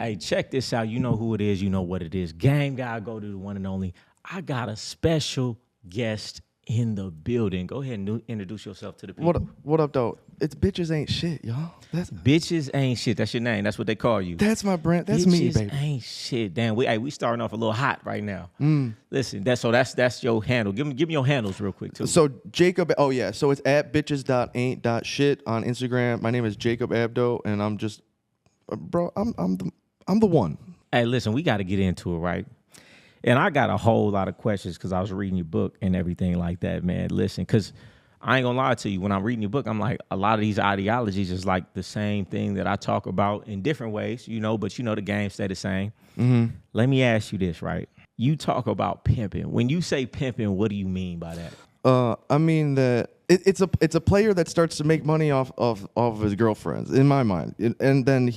Hey, check this out. You know who it is. You know what it is. Game guy, go to the one and only. I got a special guest in the building. Go ahead and introduce yourself to the people. What up, though? It's bitches ain't shit, y'all. Bitches ain't shit. That's your name. That's what they call you. That's my brand. That's bitches me, baby. Ain't shit. Damn, we starting off a little hot right now. Listen, that's your handle. Give me your handles real quick too. So Jacob. Oh yeah. So it's at bitches.ain't.shit on Instagram. My name is Jacob Abdo, and I'm just, bro. I'm the one. Hey, listen, we got to get into it, right? And I got a whole lot of questions because I was reading your book and everything like that, man. Listen, because I ain't gonna lie to you. When I'm reading your book, I'm like, a lot of these ideologies is like the same thing that I talk about in different ways, but the game stay the same. Mm-hmm. Let me ask you this, right? You talk about pimping. When you say pimping, what do you mean by that? I mean that it's a player that starts to make money off of his girlfriends, in my mind, and then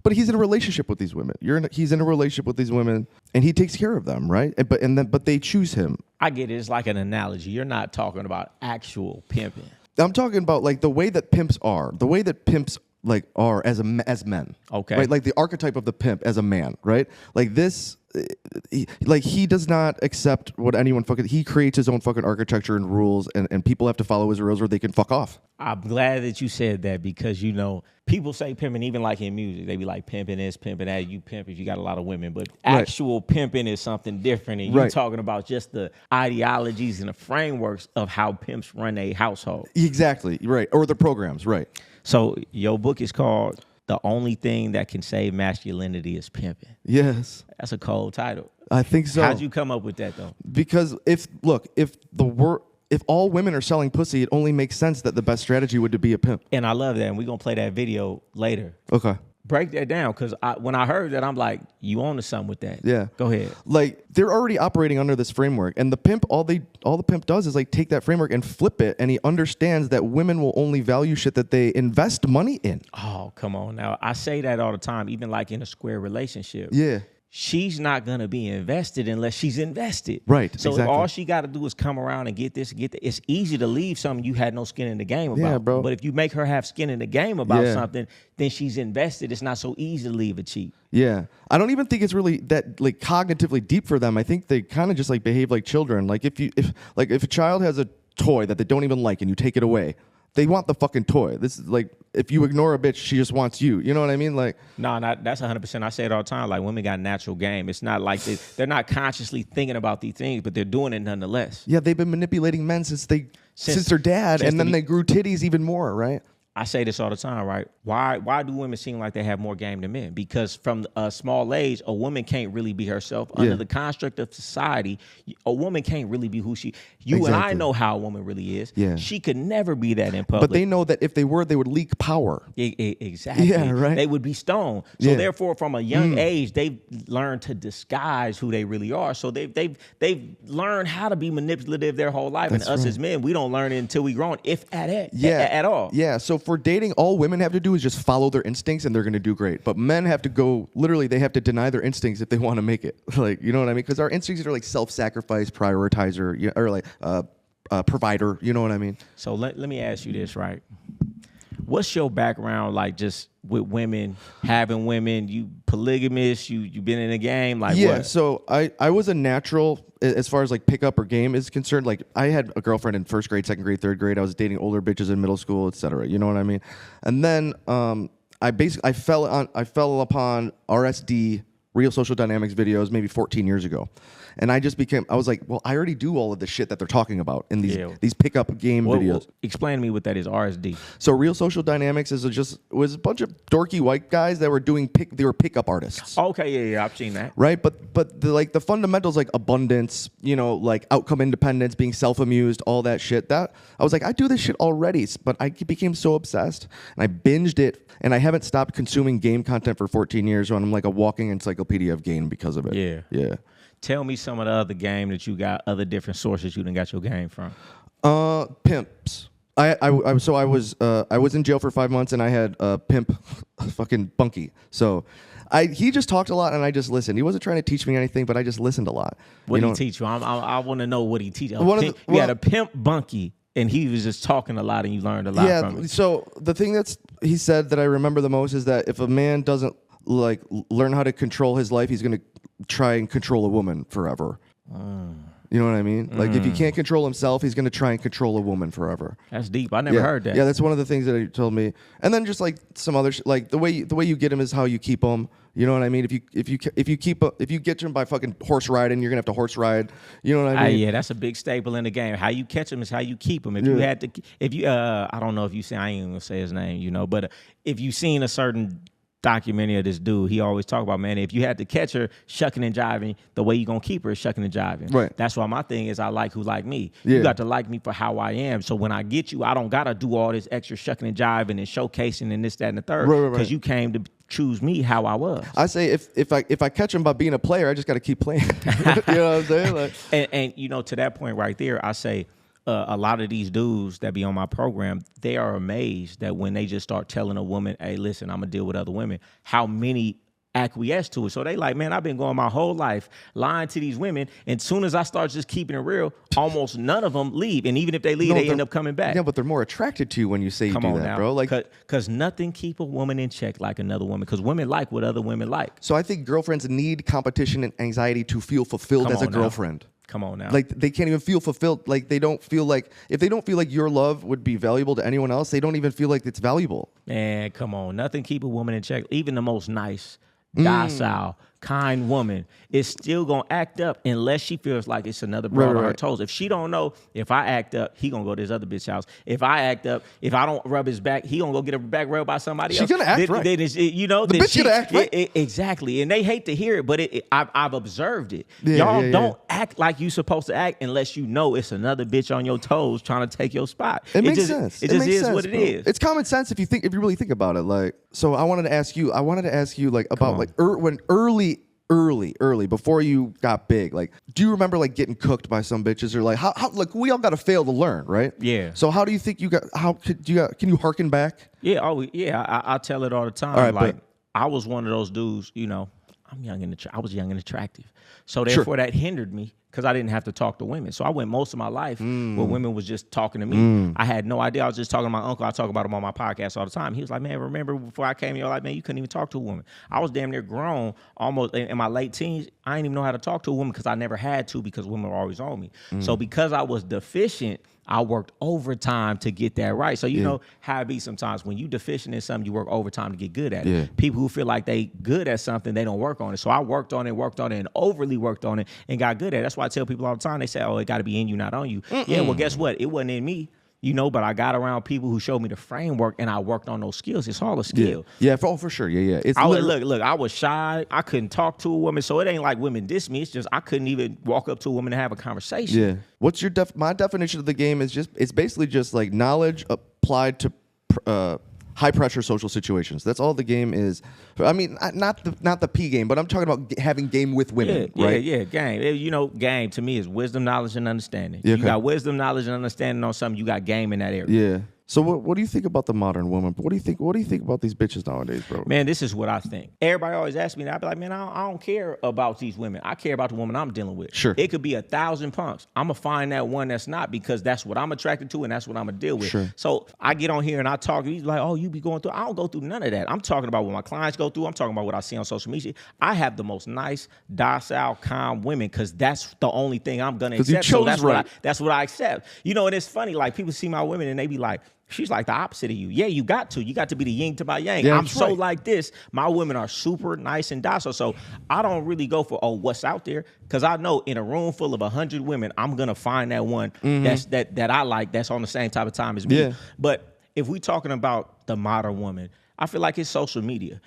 but he's in a relationship with these women. He's in a relationship with these women, and he takes care of them, right? But they choose him. I get it. It's like an analogy. You're not talking about actual pimping. I'm talking about like the way that pimps are as men. Okay. Right? Like the archetype of the pimp as a man, right? Like this. He does not accept what anyone he creates his own fucking architecture and rules, and people have to follow his rules or they can fuck off. I'm glad that you said that because, people say pimping, even like in music, they be like pimping this, pimping that, you pimp if you got a lot of women, but actual pimping is something different, and you're talking about just the ideologies and the frameworks of how pimps run a household. Exactly, right, or the programs, right. So your book is called The Only Thing That Can Save Masculinity is Pimping. Yes. That's a cold title. I think so. How'd you come up with that, though? Because if all women are selling pussy, it only makes sense that the best strategy would to be a pimp. And I love that, and we're going to play that video later. Okay. Break that down, because when I heard that, I'm like, you on to something with that. Yeah. Go ahead. Like, they're already operating under this framework, and the pimp, all the pimp does is like take that framework and flip it, and he understands that women will only value shit that they invest money in. Oh, come on now. I say that all the time, even like in a square relationship. Yeah. She's not going to be invested unless she's invested. Right, So exactly. all she got to do is come around and get this, get that. It's easy to leave something you had no skin in the game about. Yeah, bro. But if you make her have skin in the game about something, then she's invested. It's not so easy to leave it cheap. Yeah. I don't even think it's really that like cognitively deep for them. I think they kind of just like behave like children. Like if a child has a toy that they don't even like and you take it away, they want the fucking toy. This is like, if you ignore a bitch, she just wants you. You know what I mean? Like, no, that's 100%. I say it all the time. Like, women got natural game. It's not like they're not consciously thinking about these things, but they're doing it nonetheless. Yeah, they've been manipulating men since their dad, and then they grew titties even more, right? I say this all the time, right? Why do women seem like they have more game than men? Because from a small age, a woman can't really be herself. Under the construct of society, a woman can't really be who she... You and I know how a woman really is. Yeah. She could never be that in public. But they know that if they were, they would leak power. Exactly. Yeah, right. They would be stoned. So therefore, from a young age, they've learned to disguise who they really are. So they've learned how to be manipulative their whole life. That's and us right. as men, we don't learn it until we grown, if at all. Yeah, so for dating, all women have to do is just follow their instincts and they're going to do great. But men have to go, literally, they have to deny their instincts if they want to make it. Like, you know what I mean? Because our instincts are like self-sacrifice, prioritizer, or like provider. You know what I mean? So let me ask you this, right? What's your background like just with women, having women? You polygamous? You been in the game? Like what? So I was a natural as far as like pickup or game is concerned. Like I had a girlfriend in first grade, second grade, third grade. I was dating older bitches in middle school, etc. You know what I mean? And then I fell upon RSD, Real Social Dynamics videos maybe 14 years ago. And I was like, well, I already do all of the shit that they're talking about in these pickup game videos. Explain to me what that is, RSD. So Real Social Dynamics was a bunch of dorky white guys that were they were pickup artists. Okay, yeah, I've seen that. Right, but the fundamentals like abundance, like outcome independence, being self-amused, all that shit. That I was like, I do this shit already, but I became so obsessed and I binged it, and I haven't stopped consuming game content for 14 years. So I'm like a walking encyclopedia of game because of it. Yeah. Tell me some of the other game that you got, other different sources you done got your game from. Pimps. I was in jail for 5 months and I had a pimp, fucking Bunky. So he just talked a lot and I just listened. He wasn't trying to teach me anything, but I just listened a lot. What did he teach you? I want to know what he teach. You had a pimp Bunky. And he was just talking a lot, and you learned a lot from it. So the thing he said that I remember the most is that if a man doesn't like learn how to control his life, he's gonna try and control a woman forever. You know what I mean? Like if he can't control himself, he's gonna try and control a woman forever. That's deep. I never heard that. Yeah, that's one of the things that he told me. And then just like some other like the way you get him is how you keep him. You know what I mean? If you get him by fucking horse riding, you're gonna have to horse ride. You know what I mean? Yeah, that's a big staple in the game. How you catch him is how you keep him. If you had to, I don't know if you see, I ain't even gonna say his name, you know, but if you seen a certain documentary of this dude, he always talk about, man, if you had to catch her shucking and jiving, the way you gonna keep her is shucking and jiving. Right. That's why my thing is I like who like me. Yeah. You got to like me for how I am. So when I get you, I don't gotta do all this extra shucking and jiving and showcasing and this, that, and the third. Because you came to choose me how I was. I say if I catch him by being a player, I just got to keep playing. You know what I'm saying? Like, and you know, to that point right there, I say a lot of these dudes that be on my program, they are amazed that when they just start telling a woman, hey, listen, I'm gonna deal with other women, how many acquiesce to it. So they like, man, I've been going my whole life lying to these women, and soon as I start just keeping it real, almost none of them leave. And even if they leave, they end up coming back. Yeah, but they're more attracted to you when you say you do that, now, bro. Like, because nothing keep a woman in check like another woman. Because women like what other women like. So I think girlfriends need competition and anxiety to feel fulfilled as a girlfriend. Come on now. Like they can't even feel fulfilled. Like they don't feel like, if they don't feel like your love would be valuable to anyone else, they don't even feel like it's valuable. Man, come on. Nothing keep a woman in check. Even the most nice, docile, kind woman is still gonna act up unless she feels like it's another broad on her toes. If she don't know, if I act up, he gonna go to his other bitch house. If I act up, if I don't rub his back, he gonna go get a back rubbed by somebody else. She's gonna act right. Then you know, the bitch gonna act right. Exactly. And they hate to hear it, but I've observed it. Y'all don't act like you supposed to act unless you know it's another bitch on your toes trying to take your spot. It makes sense. It just is what it is. It's common sense if you really think about it. Like, so I wanted to ask you like about like when early before you got big, like, do you remember like getting cooked by some bitches, or like how like we all got to fail to learn, right? Yeah. So how do you think can you harken back? Yeah. Oh yeah. I tell it all the time. All right, like I was one of those dudes, you know, I was young and attractive. So therefore that hindered me because I didn't have to talk to women. So I went most of my life where women was just talking to me. I had no idea. I was just talking to my uncle. I talk about him on my podcast all the time. He was like, man, remember before I came here, like, man, you couldn't even talk to a woman. I was damn near grown, almost in my late teens. I didn't even know how to talk to a woman because I never had to, because women were always on me. So because I was deficient, I worked overtime to get that right. So you know how it be sometimes when you deficient in something, you work overtime to get good at it. People who feel like they good at something, they don't work on it. So I worked on it, and overly worked on it and got good at it. That's why I tell people all the time, they say, oh, it got to be in you, not on you. Yeah, well, guess what? It wasn't in me. You know, but I got around people who showed me the framework, and I worked on those skills. It's all a skill. Yeah, for sure. Yeah. It's look, I was shy. I couldn't talk to a woman, so it ain't like women diss me. It's just I couldn't even walk up to a woman and have a conversation. Yeah. What's your my definition of the game is it's basically just like knowledge applied to high pressure social situations. That's all the game is. I mean, not the P game, but I'm talking about having game with women, right? Yeah, game. You know, game to me is wisdom, knowledge, and understanding. Yeah, you got wisdom, knowledge, and understanding on something. You got game in that area. Yeah. So what do you think about the modern woman? What do you think about these bitches nowadays, bro? Man, this is what I think. Everybody always asks me that. I be like, man, I don't care about these women. I care about the woman I'm dealing with. Sure. It could be 1,000 punks. I'm going to find that one that's not, because that's what I'm attracted to and that's what I'm going to deal with. Sure. So I get on here and I talk. He's like, oh, you be going through. I don't go through none of that. I'm talking about what my clients go through. I'm talking about what I see on social media. I have the most nice, docile, calm women because that's the only thing I'm going to accept. So that's what I accept. You know, and it's funny. Like, people see my women and they be like, she's like the opposite of you. Yeah, you got to be the yin to my yang. Yeah, I'm so like this. My women are super nice and docile. So I don't really go for, what's out there. Because I know in a room full of 100 women, I'm going to find that one that I like, that's on the same type of time as me. Yeah. But if we're talking about the modern woman, I feel like it's social media.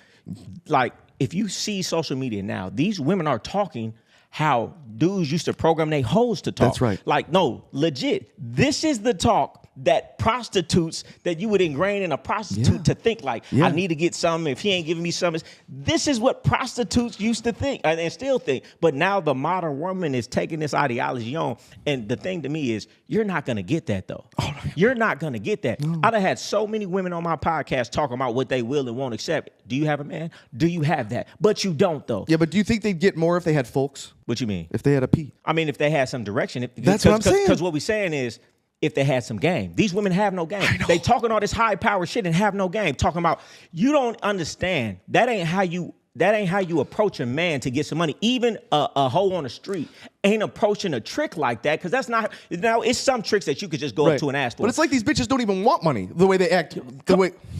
Like, if you see social media now, these women are talking how dudes used to program their hoes to talk. That's right. Like, no, legit. This is the talk that prostitutes, that you would ingrain in a prostitute to think like, I need to get something. If he ain't giving me something, this is what prostitutes used to think and still think. But now the modern woman is taking this ideology on. And the thing to me is, you're not going to get that though. Oh, you're not going to get that. No. I've had so many women on my podcast talking about what they will and won't accept. Do you have a man? Do you have that? But you don't though. Yeah, but do you think they'd get more if they had folks? What you mean? If they had a P? I mean, if they had some direction. That's what I'm saying. Because what we're saying is, if they had some game. These women have no game. They talking all this high power shit and have no game. Talking about, you don't understand. That ain't how you That ain't how you approach a man to get some money. Even a hoe on the street ain't approaching a trick like that, because that's not. Now, it's some tricks that you could just go up to and ask for. But it's like these bitches don't even want money the way they act.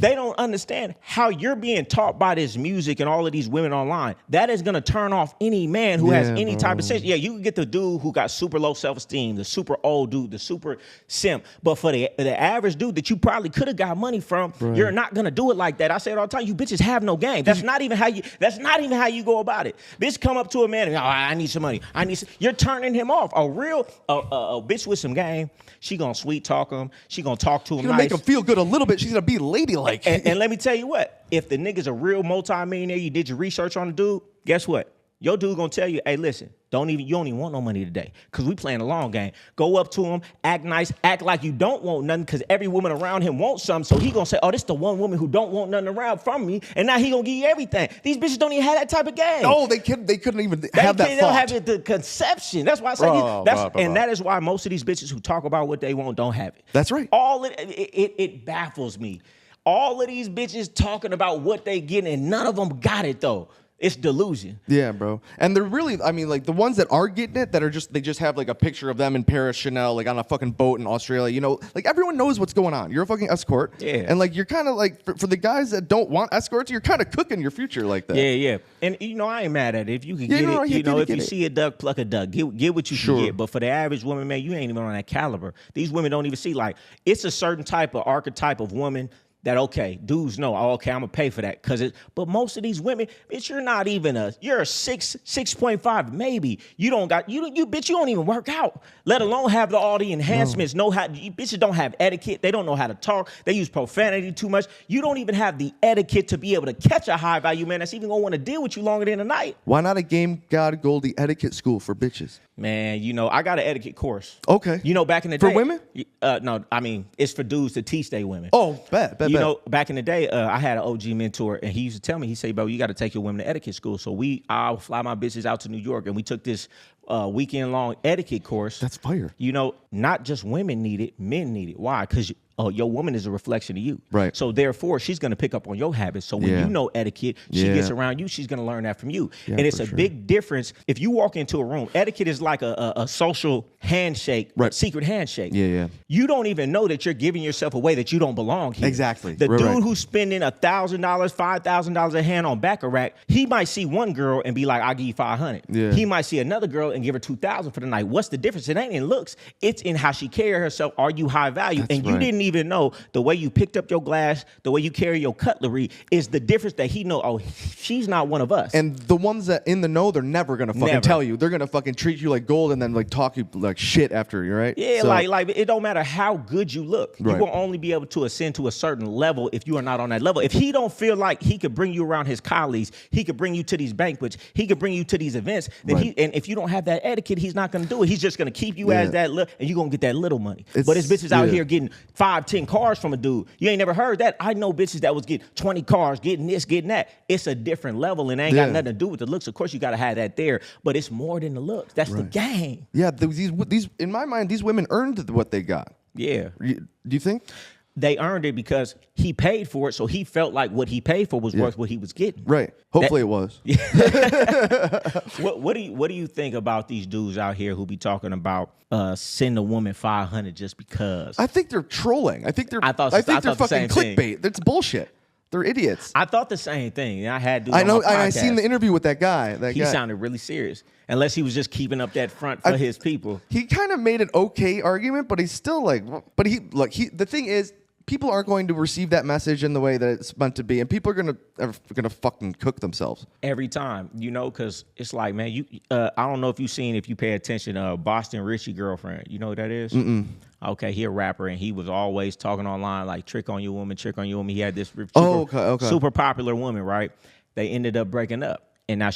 They don't understand how you're being taught by this music and all of these women online. That is gonna turn off any man who has any type of sense. Yeah, you can get the dude who got super low self-esteem, the super old dude, the super simp. But for the average dude that you probably could have got money from, you're not gonna do it like that. I say it all the time. You bitches have no game. That's not even how you go about it. Bitch come up to a man and, I need some money. You're turning him off. A real bitch with some game, she gonna sweet talk him. She gonna talk to him. She's gonna make him feel good a little bit. She's gonna be ladylike. And let me tell you what, if the nigga's a real multi-millionaire, you did your research on the dude, guess what? Your dude gonna tell you, hey, listen, you don't even want no money today, because we playing a long game. Go up to him, act nice, act like you don't want nothing, because every woman around him wants something. So he gonna say, oh, this the one woman who don't want nothing around from me, and now he gonna give you everything. These bitches don't even have that type of game. No, they couldn't even have that thought. They don't have the conception. That's why I say that is why most of these bitches who talk about what they want don't have it. That's right. It baffles me. All of these bitches talking about what they getting, and none of them got it though. It's delusion. Yeah, bro. And they're really, I mean, like the ones that are getting it, that are just, they just have like a picture of them in Paris, Chanel, like on a fucking boat in Australia. You know, like everyone knows what's going on. You're a fucking escort. Yeah. And like, you're kind of like, for the guys that don't want escorts, you're kind of cooking your future like that. Yeah. And you know, I ain't mad at it. If you can get it, if you see a duck, pluck a duck. Get what you can get. But for the average woman, man, you ain't even on that caliber. These women don't even see, like, it's a certain type of archetype of woman that, okay, dudes know, oh, okay, I'm gonna pay for that. But most of these women, bitch, you're a 6.5, maybe. You don't even work out, let alone have all the enhancements. Bitches don't have etiquette. They don't know how to talk. They use profanity too much. You don't even have the etiquette to be able to catch a high value man that's even gonna want to deal with you longer than a night. Why not a Game God Goldie etiquette school for bitches? Man, you know, I got an etiquette course. Okay. You know, back in the day. For women? No, I mean, it's for dudes to teach they women. Oh, bet. You know, back in the day, I had an OG mentor, and he used to tell me, he said, bro, you got to take your women to etiquette school. So I'll fly my bitches out to New York, and we took this weekend-long etiquette course. That's fire. You know, not just women need it, men need it. Why? Because your woman is a reflection of you. Right. So therefore, she's going to pick up on your habits. So when you know etiquette, she gets around you, she's going to learn that from you. Yeah, and it's a big difference. If you walk into a room, etiquette is like a social handshake, secret handshake. Yeah. You don't even know that you're giving yourself away, that you don't belong here. Exactly. The dude who's spending $1,000, $5,000 a hand on Baccarat, he might see one girl and be like, I'll give you $500. Yeah. He might see another girl and give her $2,000 for the night. What's the difference? It ain't in looks. It's in how she carry herself. Are you high value? That's you didn't even know the way you picked up your glass, the way you carry your cutlery is the difference that he know, oh, she's not one of us. And the ones that in the know, they're never going to fucking tell you. They're going to fucking treat you like gold and then like talk you like shit after you, right? Yeah, so, like it don't matter how good you look. You will only be able to ascend to a certain level if you are not on that level. If he don't feel like he could bring you around his colleagues, he could bring you to these banquets, he could bring you to these events, then and if you don't have that etiquette, he's not going to do it. He's just going to keep you as that little, and you're going to get that little money. But his bitches out here getting 5, 10 cars from a dude. You ain't never heard that. I know bitches that was getting 20 cars, getting this, getting that. It's a different level, and it ain't got nothing to do with the looks. Of course, you got to have that there, but it's more than the looks. That's the game. Yeah, these in my mind, these women earned what they got. Yeah. Do you think? They earned it because he paid for it, so he felt like what he paid for was worth what he was getting. Right. Hopefully it was. What do you think about these dudes out here who be talking about send a woman 500 just because? I think they're trolling. I think they're fucking clickbait. That's bullshit. They're idiots. I thought the same thing. I know. I seen the interview with that guy. He sounded really serious, unless he was just keeping up that front for his people. He kind of made an okay argument, but he's still like. But the thing is, people aren't going to receive that message in the way that it's meant to be, and people are gonna fucking cook themselves every time, you know, because it's like, man, I don't know if you pay attention, Boston Richie girlfriend, you know who that is? Mm-mm. Okay, he a rapper, and he was always talking online like trick on your woman. He had this super popular woman, right? They ended up breaking up. And now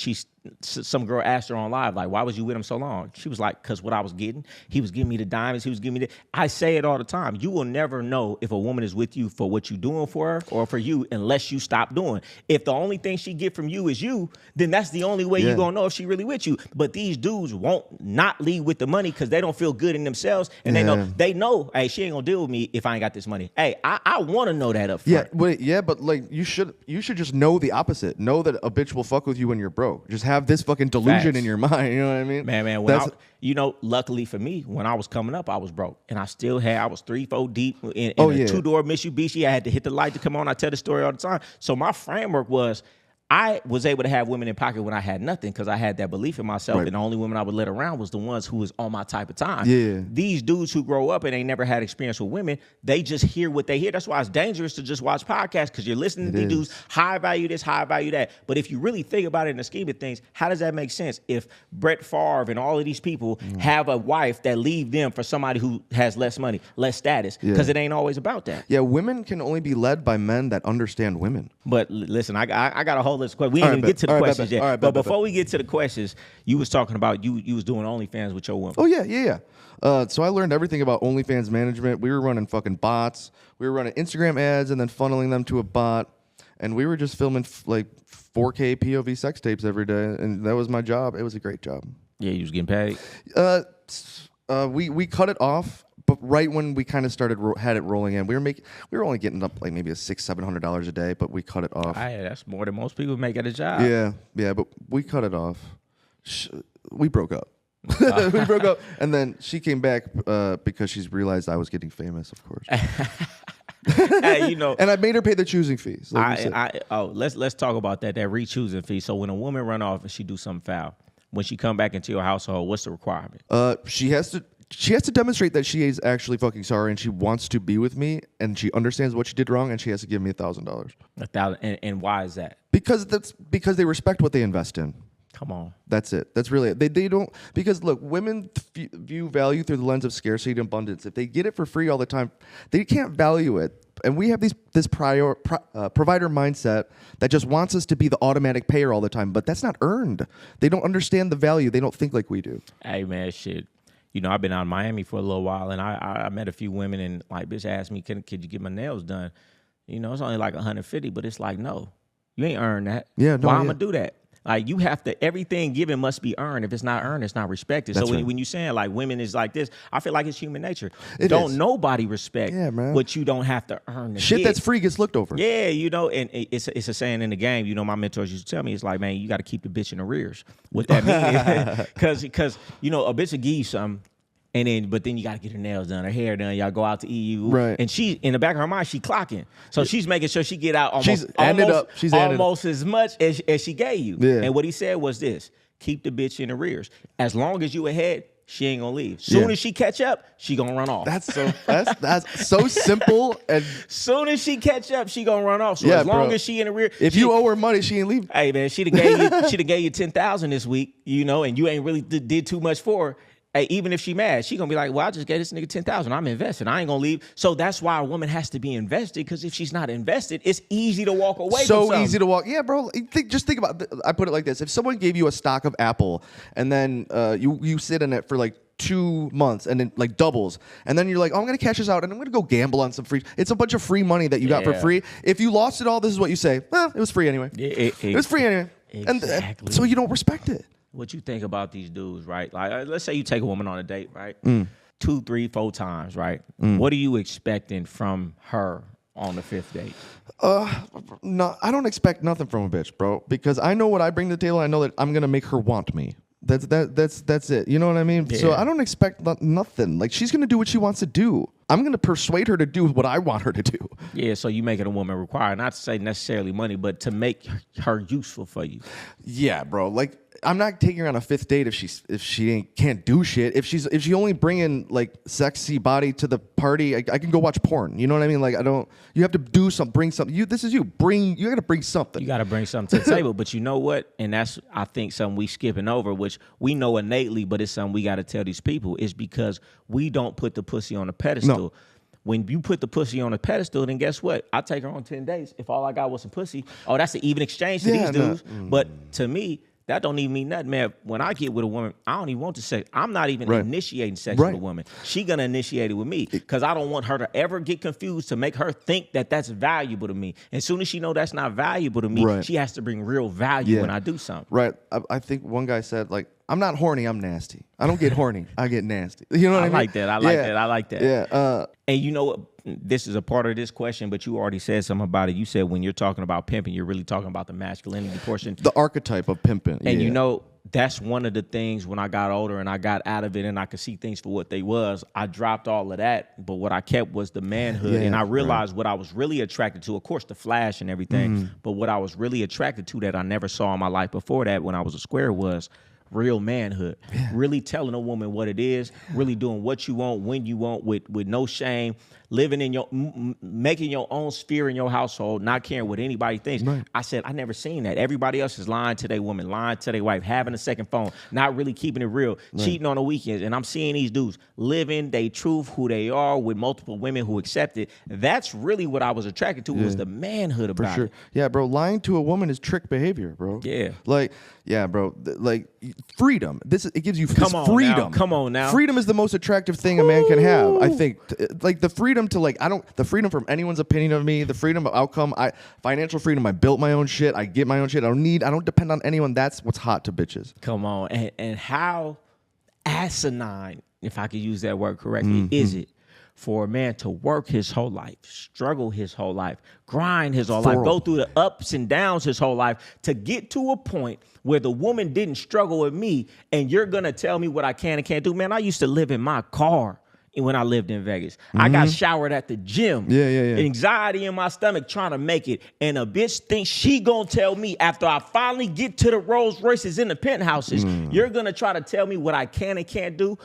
some girl asked her on live, like, why was you with him so long? She was like, because what I was getting, he was giving me the diamonds, he was giving me the. I say it all the time. You will never know if a woman is with you for what you're doing for her or for you unless you stop doing. If the only thing she get from you is you, then that's the only way you're going to know if she really with you. But these dudes won't not leave with the money because they don't feel good in themselves. And they know, hey, she ain't going to deal with me if I ain't got this money. Hey, I want to know that up front. But like you should just know the opposite. Know that a bitch will fuck with you when you're broke. Just have this fucking delusion in your mind. You know what I mean? Man, luckily for me, when I was coming up, I was broke. And I was 3-4 deep in a 2-door Mitsubishi. I had to hit the light to come on. I tell the story all the time. So my framework was, I was able to have women in pocket when I had nothing because I had that belief in myself, and the only women I would let around was the ones who was on my type of time. Yeah. These dudes who grow up and ain't never had experience with women, they just hear what they hear. That's why it's dangerous to just watch podcasts because you're listening to these dudes, high value this, high value that. But if you really think about it in the scheme of things, how does that make sense? If Brett Favre and all of these people have a wife that leave them for somebody who has less money, less status, because it ain't always about that. Yeah, women can only be led by men that understand women. But listen, I got a whole list of questions. We ain't even get to the questions yet. But before we get to the questions, you was talking about you was doing OnlyFans with your woman. Oh, yeah. So I learned everything about OnlyFans management. We were running fucking bots. We were running Instagram ads and then funneling them to a bot. And we were just filming like 4K POV sex tapes every day. And that was my job. It was a great job. Yeah, you was getting paid? We cut it off. But right when we kind of had it rolling in, we were only getting up like maybe $600-700 a day, but we cut it off. That's more than most people make at a job. Yeah, but we cut it off. We broke up. We broke up, and then she came back because she's realized I was getting famous, of course. Hey, and I made her pay the choosing fees. Let's talk about that re-choosing fee. So when a woman run off and she do something foul, when she come back into your household, what's the requirement? She has to demonstrate that she is actually fucking sorry and she wants to be with me and she understands what she did wrong and she has to give me $1,000. $1,000, and why is that? Because they respect what they invest in. Come on. That's it. That's really it. They don't, because look, women view value through the lens of scarcity and abundance. If they get it for free all the time, they can't value it. And we have this provider mindset that just wants us to be the automatic payer all the time, but that's not earned. They don't understand the value. They don't think like we do. Hey man, shit. I've been out in Miami for a little while, and I met a few women, and like, bitch asked me, could you get my nails done? It's only like $150, but it's like, no, you ain't earned that. Yeah, no, why I'm gonna do that? Like, you have to, everything given must be earned. If it's not earned, it's not respected. That's so when you're saying like women is like this, I feel like it's human nature. Don't nobody respect what you don't have to earn. Shit that's free gets looked over. Yeah, and it's a saying in the game. My mentors used to tell me, it's like, man, you got to keep the bitch in arrears. What that means, because a bitch will give you something. But then you got to get her nails done, her hair done. Y'all go out to EU, right? And she, in the back of her mind, she clocking, so she's making sure she get out almost as much as she gave you. Yeah. And what he said was this: keep the bitch in arrears. As long as you ahead, she ain't gonna leave. Soon as she catch up, she gonna run off. That's so simple. And soon as she catch up, she gonna run off. So as long as she in arrears, if you owe her money, she ain't leaving. Hey man, she'd have gave you $10,000 this week, and you ain't really did too much for her. Hey, even if she mad, she gonna be like, well, I just gave this nigga $10,000. I'm invested. I ain't gonna leave. So that's why a woman has to be invested, because if she's not invested, it's easy to walk away. So easy to walk. Yeah, bro. Just think about. I put it like this: if someone gave you a stock of Apple and then you sit in it for like 2 months and then like doubles, and then you're like, oh, I'm gonna cash this out and I'm gonna go gamble on some free. It's a bunch of free money that you got for free. If you lost it all, this is what you say: it was free anyway. It was free anyway. Exactly. And so you don't respect it. What you think about these dudes, right? Like, let's say you take a woman on a date, right? 2, 3, 4 times, right? What are you expecting from her on the 5th date? No, I don't expect nothing from a bitch, bro, because I know what I bring to the table. I know that I'm gonna make her want me. That's it. You know what I mean? Yeah. So I don't expect nothing. Like, she's gonna do what she wants to do. I'm gonna persuade her to do what I want her to do. Yeah. So you making a woman require, not to say necessarily money, but to make her useful for you. Yeah, bro. Like, I'm not taking her on a 5th date if she can't do shit. If she only bringing like sexy body to the party, I can go watch porn. You know what I mean? Like, you have to do something, bring something. You got to bring something. You got to bring something to the table. But you know what? And that's, I think, something we skipping over, which we know innately, but it's something we got to tell these people, is because we don't put the pussy on a pedestal. No. when you put the pussy on a pedestal, then guess what? I take her on 10 dates. If all I got was some pussy, oh, that's an even exchange to these dudes. But to me, that don't even mean nothing, man. When I get with a woman, I don't even want the sex. I'm not even initiating sex with a woman. She gonna initiate it with me because I don't want her to ever get confused to make her think that that's valuable to me. As soon as she know that's not valuable to me, she has to bring real value when I do something. Right. I think one guy said, like, I'm not horny, I'm nasty. I don't get horny, I get nasty. You know what I mean? I like that. I like that. Yeah. And you know what? This is a part of this question, but you already said something about it. You said when you're talking about pimping, you're really talking about the masculinity portion. The archetype of pimping. And you know, that's one of the things when I got older and I got out of it and I could see things for what they was, I dropped all of that. But what I kept was the manhood. And I realized what I was really attracted to, of course, the flash and everything. But what I was really attracted to that I never saw in my life before that when I was a square was real manhood. Really telling a woman what it is, really doing what you want, when you want, with no shame, living in your, making your own sphere in your household, not caring what anybody thinks. I said, I never seen that. Everybody else is lying to their woman, lying to their wife, having a second phone, not really keeping it real, cheating on the weekends. And I'm seeing these dudes living their truth, who they are, with multiple women who accept it. That's really what I was attracted to, was the manhood about it. Yeah, bro, lying to a woman is trick behavior, bro. Yeah. Like, yeah, bro, like freedom. It gives you Come on freedom. now. Come on now. Freedom is the most attractive thing a man can have. I think, like the freedom to the freedom from anyone's opinion of me, the freedom of outcome, financial freedom. I built my own shit. I get my own shit. I don't depend on anyone. That's what's hot to bitches. Come on. And how asinine, if I could use that word correctly, is it for a man to work his whole life, struggle his whole life, grind his whole life, go through the ups and downs his whole life to get to a point where the woman didn't struggle with me and you're going to tell me what I can and can't do? Man, I used to live in my car when I lived in Vegas. I got showered at the gym. Anxiety in my stomach trying to make it. And a bitch thinks she gonna tell me after I finally get to the Rolls Royces in the penthouses, you're gonna try to tell me what I can and can't do?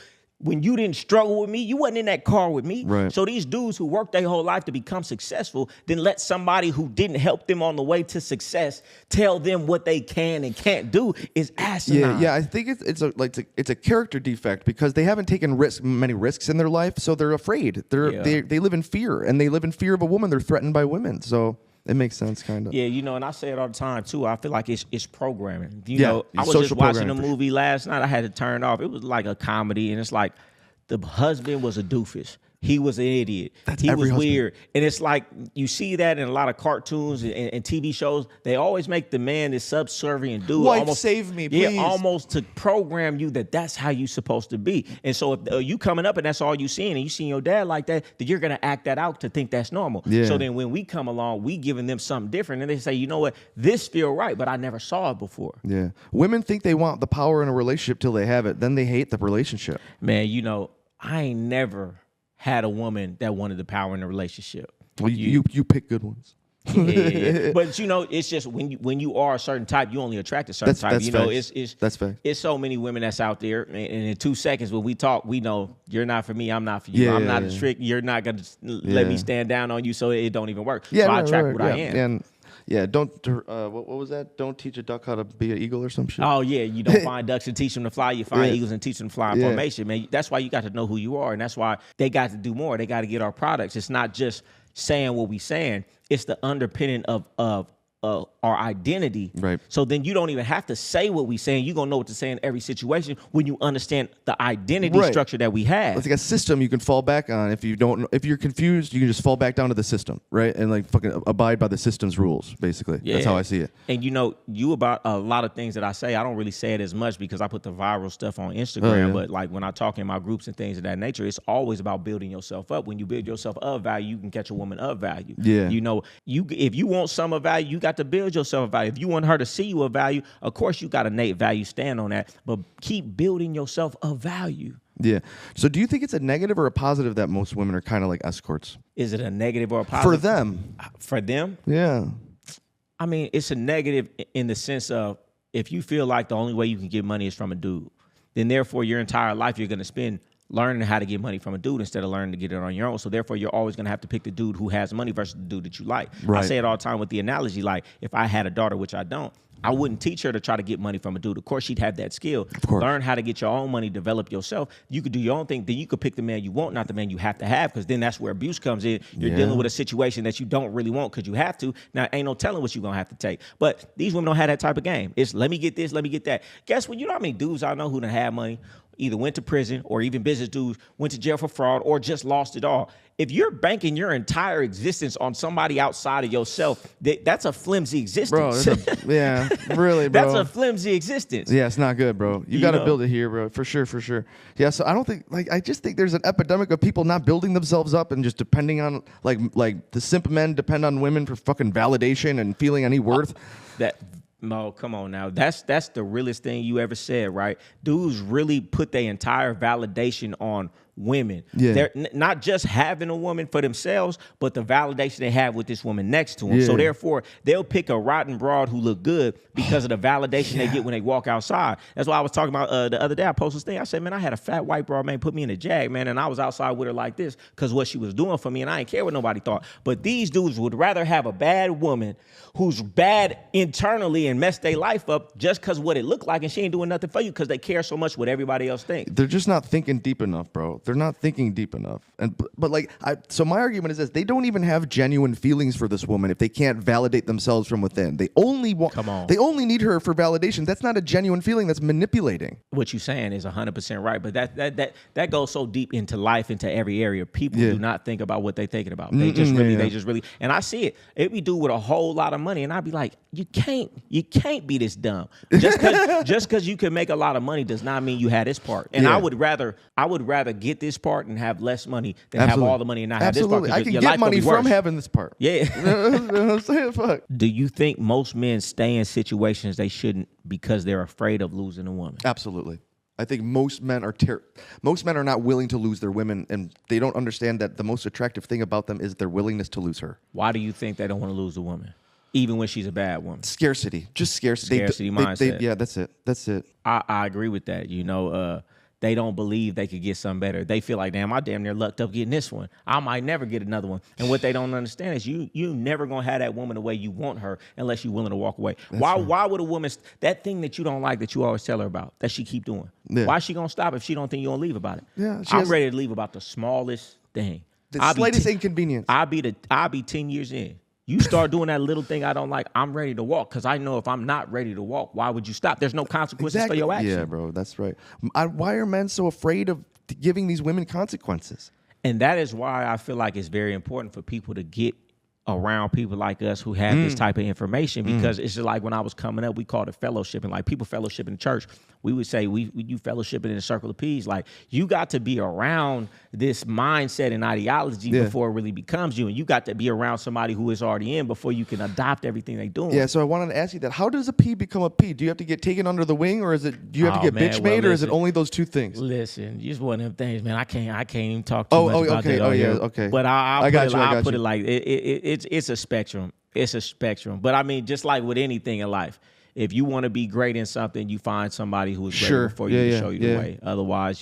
When you didn't struggle with me, you wasn't in that car with me. So these dudes who worked their whole life to become successful, then let somebody who didn't help them on the way to success tell them what they can and can't do is asinine. Yeah. I think it's a character defect because they haven't taken many risks in their life, so they're afraid. They live in fear, and they live in fear of a woman. They're threatened by women. So it makes sense, kind of. Yeah, you know, and I say it all the time, too. I feel like it's programming. You know, I was just watching a movie last night. I had to turn it off. It was like a comedy, and it's like the husband was a doofus. He was an idiot. He was weird. And it's like you see that in a lot of cartoons and TV shows. They always make the man this subservient dude. Wife, save me, please. Yeah, almost to program you that that's how you supposed to be. And so if you coming up and that's all you seeing, and you seeing your dad like that, then you're going to act that out to think that's normal. So then when we come along, we giving them something different. And they say, you know what, this feel right, but I never saw it before. Yeah. Women think they want the power in a relationship till they have it. Then they hate the relationship. Man, you know, I ain't never had a woman that wanted the power in the relationship. Well, you pick good ones. Yeah. But you know, it's just when you are a certain type, you only attract a certain type. You know, that's fact. It's so many women that's out there, and in 2 seconds when we talk, we know you're not for me, I'm not for you. I'm not a trick. You're not gonna let me stand down on you, so it don't even work. So I attract what I am. And don't what was that? Don't teach a duck how to be an eagle or some shit. Oh yeah, you don't find ducks and teach them to fly. You find eagles and teach them to fly in formation, man. That's why you got to know who you are, and that's why they got to do more. They got to get our products. It's not just saying what we saying. It's the underpinning of our identity. Right. So then you don't even have to say what we saying. You're going to know what to say in every situation when you understand the identity structure that we have. It's like a system you can fall back on. If you're confused, you can just fall back down to the system, right? And like fucking abide by the system's rules, basically. Yeah. That's how I see it. And you know, about a lot of things that I say, I don't really say it as much because I put the viral stuff on Instagram. But like when I talk in my groups and things of that nature, it's always about building yourself up. When you build yourself of value, you can catch a woman of value. Yeah. You know, if you want some of value, you got to build yourself of value. If you want her to see you of value, of course you got innate value, stand on that, but keep building yourself of value. Yeah. So do you think it's a negative or a positive that most women are kind of like escorts? Is it a negative or a positive? For them. For them? Yeah. I mean, it's a negative in the sense of if you feel like the only way you can get money is from a dude, then therefore your entire life you're going to spend learning how to get money from a dude instead of learning to get it on your own. So therefore, you're always going to have to pick the dude who has money versus the dude that you like. Right. I say it all the time with the analogy, like if I had a daughter, which I don't, I wouldn't teach her to try to get money from a dude. Of course, she'd have that skill. Of course. Learn how to get your own money, develop yourself. You could do your own thing. Then you could pick the man you want, not the man you have to have, because then that's where abuse comes in. You're dealing with a situation that you don't really want because you have to. Now, ain't no telling what you're going to have to take. But these women don't have that type of game. It's let me get this, let me get that. Guess what? You know how many dudes I know who done had money, either went to prison or even business dudes went to jail for fraud or just lost it all. If you're banking your entire existence on somebody outside of yourself, that's a flimsy existence. Bro, yeah, really, bro. That's a flimsy existence. Yeah, it's not good, bro. You got to build it here, bro, for sure, for sure. Yeah, so I don't think, I just think there's an epidemic of people not building themselves up and just depending on, like the simp men depend on women for fucking validation and feeling any worth. No, come on now. That's the realest thing you ever said, right? Dudes really put their entire validation on women. Yeah. They're not just having a woman for themselves, but the validation they have with this woman next to them. Yeah. So therefore, they'll pick a rotten broad who look good because of the validation they get when they walk outside. That's why I was talking about the other day. I posted this thing. I said, man, I had a fat white broad, man, put me in a Jag, man, and I was outside with her like this because what she was doing for me, and I didn't care what nobody thought. But these dudes would rather have a bad woman who's bad internally and mess their life up just because what it looked like, and she ain't doing nothing for you because they care so much what everybody else thinks. They're just not thinking deep enough, bro. They're not thinking deep enough. And so my argument is this: they don't even have genuine feelings for this woman if they can't validate themselves from within. They only want. Come on. They only need her for validation. That's not a genuine feeling. That's manipulating. What you're saying is 100% right, but that goes so deep into life, into every area. People do not think about what they're thinking about. They just really, and I see it. It be dude with a whole lot of money, and I'd be like, you can't be this dumb. Just because you can make a lot of money does not mean you had this part. And I would rather get this part and have less money than have all the money and not have this part. I can get money from having this part. Yeah. You know what I'm saying? Fuck. Do you think most men stay in situations they shouldn't because they're afraid of losing a woman? Absolutely. I think most men are not willing to lose their women, and they don't understand that the most attractive thing about them is their willingness to lose her. Why do you think they don't want to lose a woman, even when she's a bad woman? Scarcity, just scarcity. Scarcity mindset. Yeah, that's it. I agree with that. You know, they don't believe they could get something better. They feel like, damn, I damn near lucked up getting this one. I might never get another one. And what they don't understand is you never gonna have that woman the way you want her unless you're willing to walk away. Why would a woman, that thing that you don't like that you always tell her about, that she keep doing, why is she gonna stop if she don't think you're gonna leave about it? Yeah, I'm ready to leave about the smallest thing. The slightest inconvenience. I'll be 10 years in. You start doing that little thing I don't like, I'm ready to walk, because I know if I'm not ready to walk, why would you stop? There's no consequences for your action. Yeah, bro, that's right. Why are men so afraid of giving these women consequences? And that is why I feel like it's very important for people to get around people like us who have this type of information, because it's just like when I was coming up, we called it fellowshipping. Like people fellowship in church, we would say we do fellowshipping in a circle of peas. Like you got to be around this mindset and ideology before it really becomes you, and you got to be around somebody who is already in before you can adopt everything they doing. Yeah, so I wanted to ask you that. How does a pea become a pea? Do you have to get taken under the wing, or do you have to get bitch made, or is it only those two things? Listen, just one of them things, man. I can't even talk too much about that. Okay. But I'll put it like it's a spectrum. It's a spectrum. But I mean, just like with anything in life, if you want to be great in something, you find somebody who's great before you to show you the way. Otherwise,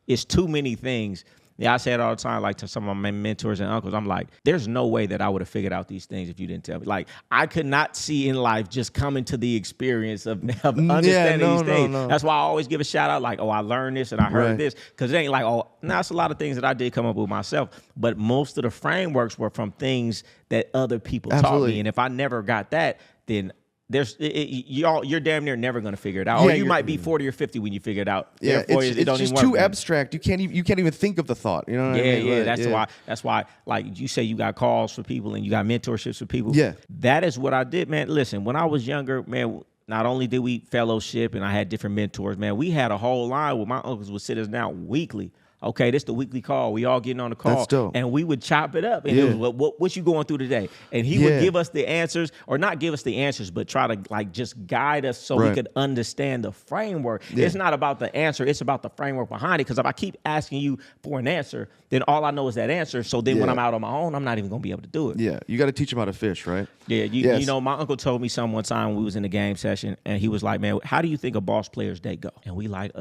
it's too many things. Yeah, I say it all the time, like to some of my mentors and uncles, I'm like, there's no way that I would have figured out these things if you didn't tell me. Like, I could not see in life just coming to the experience of understanding these things. No. That's why I always give a shout out, like, oh, I learned this and I heard this. Because it ain't like, oh, now it's a lot of things that I did come up with myself. But most of the frameworks were from things that other people taught me. And if I never got that, then you're damn near never gonna figure it out. Or you might be 40 or 50 when you figure it out. Yeah, it's just too abstract. You can't even think of the thought. You know what I mean? Yeah. That's why. Like you say, you got calls for people and you got mentorships for people. Yeah, that is what I did, man. Listen, when I was younger, man. Not only did we fellowship and I had different mentors, man, we had a whole line where my uncles would sit us down weekly. Okay, this the weekly call. We all getting on the call, and we would chop it up. And it was, what you going through today? And he would give us the answers, or not give us the answers, but try to like just guide us so we could understand the framework. It's not about the answer; it's about the framework behind it. Because if I keep asking you for an answer, then all I know is that answer. So then when I'm out on my own, I'm not even gonna be able to do it. Yeah, you got to teach them how to fish, right? Yeah, you know, my uncle told me something one time when we was in the game session, and he was like, "Man, how do you think a boss player's day go?" And we like,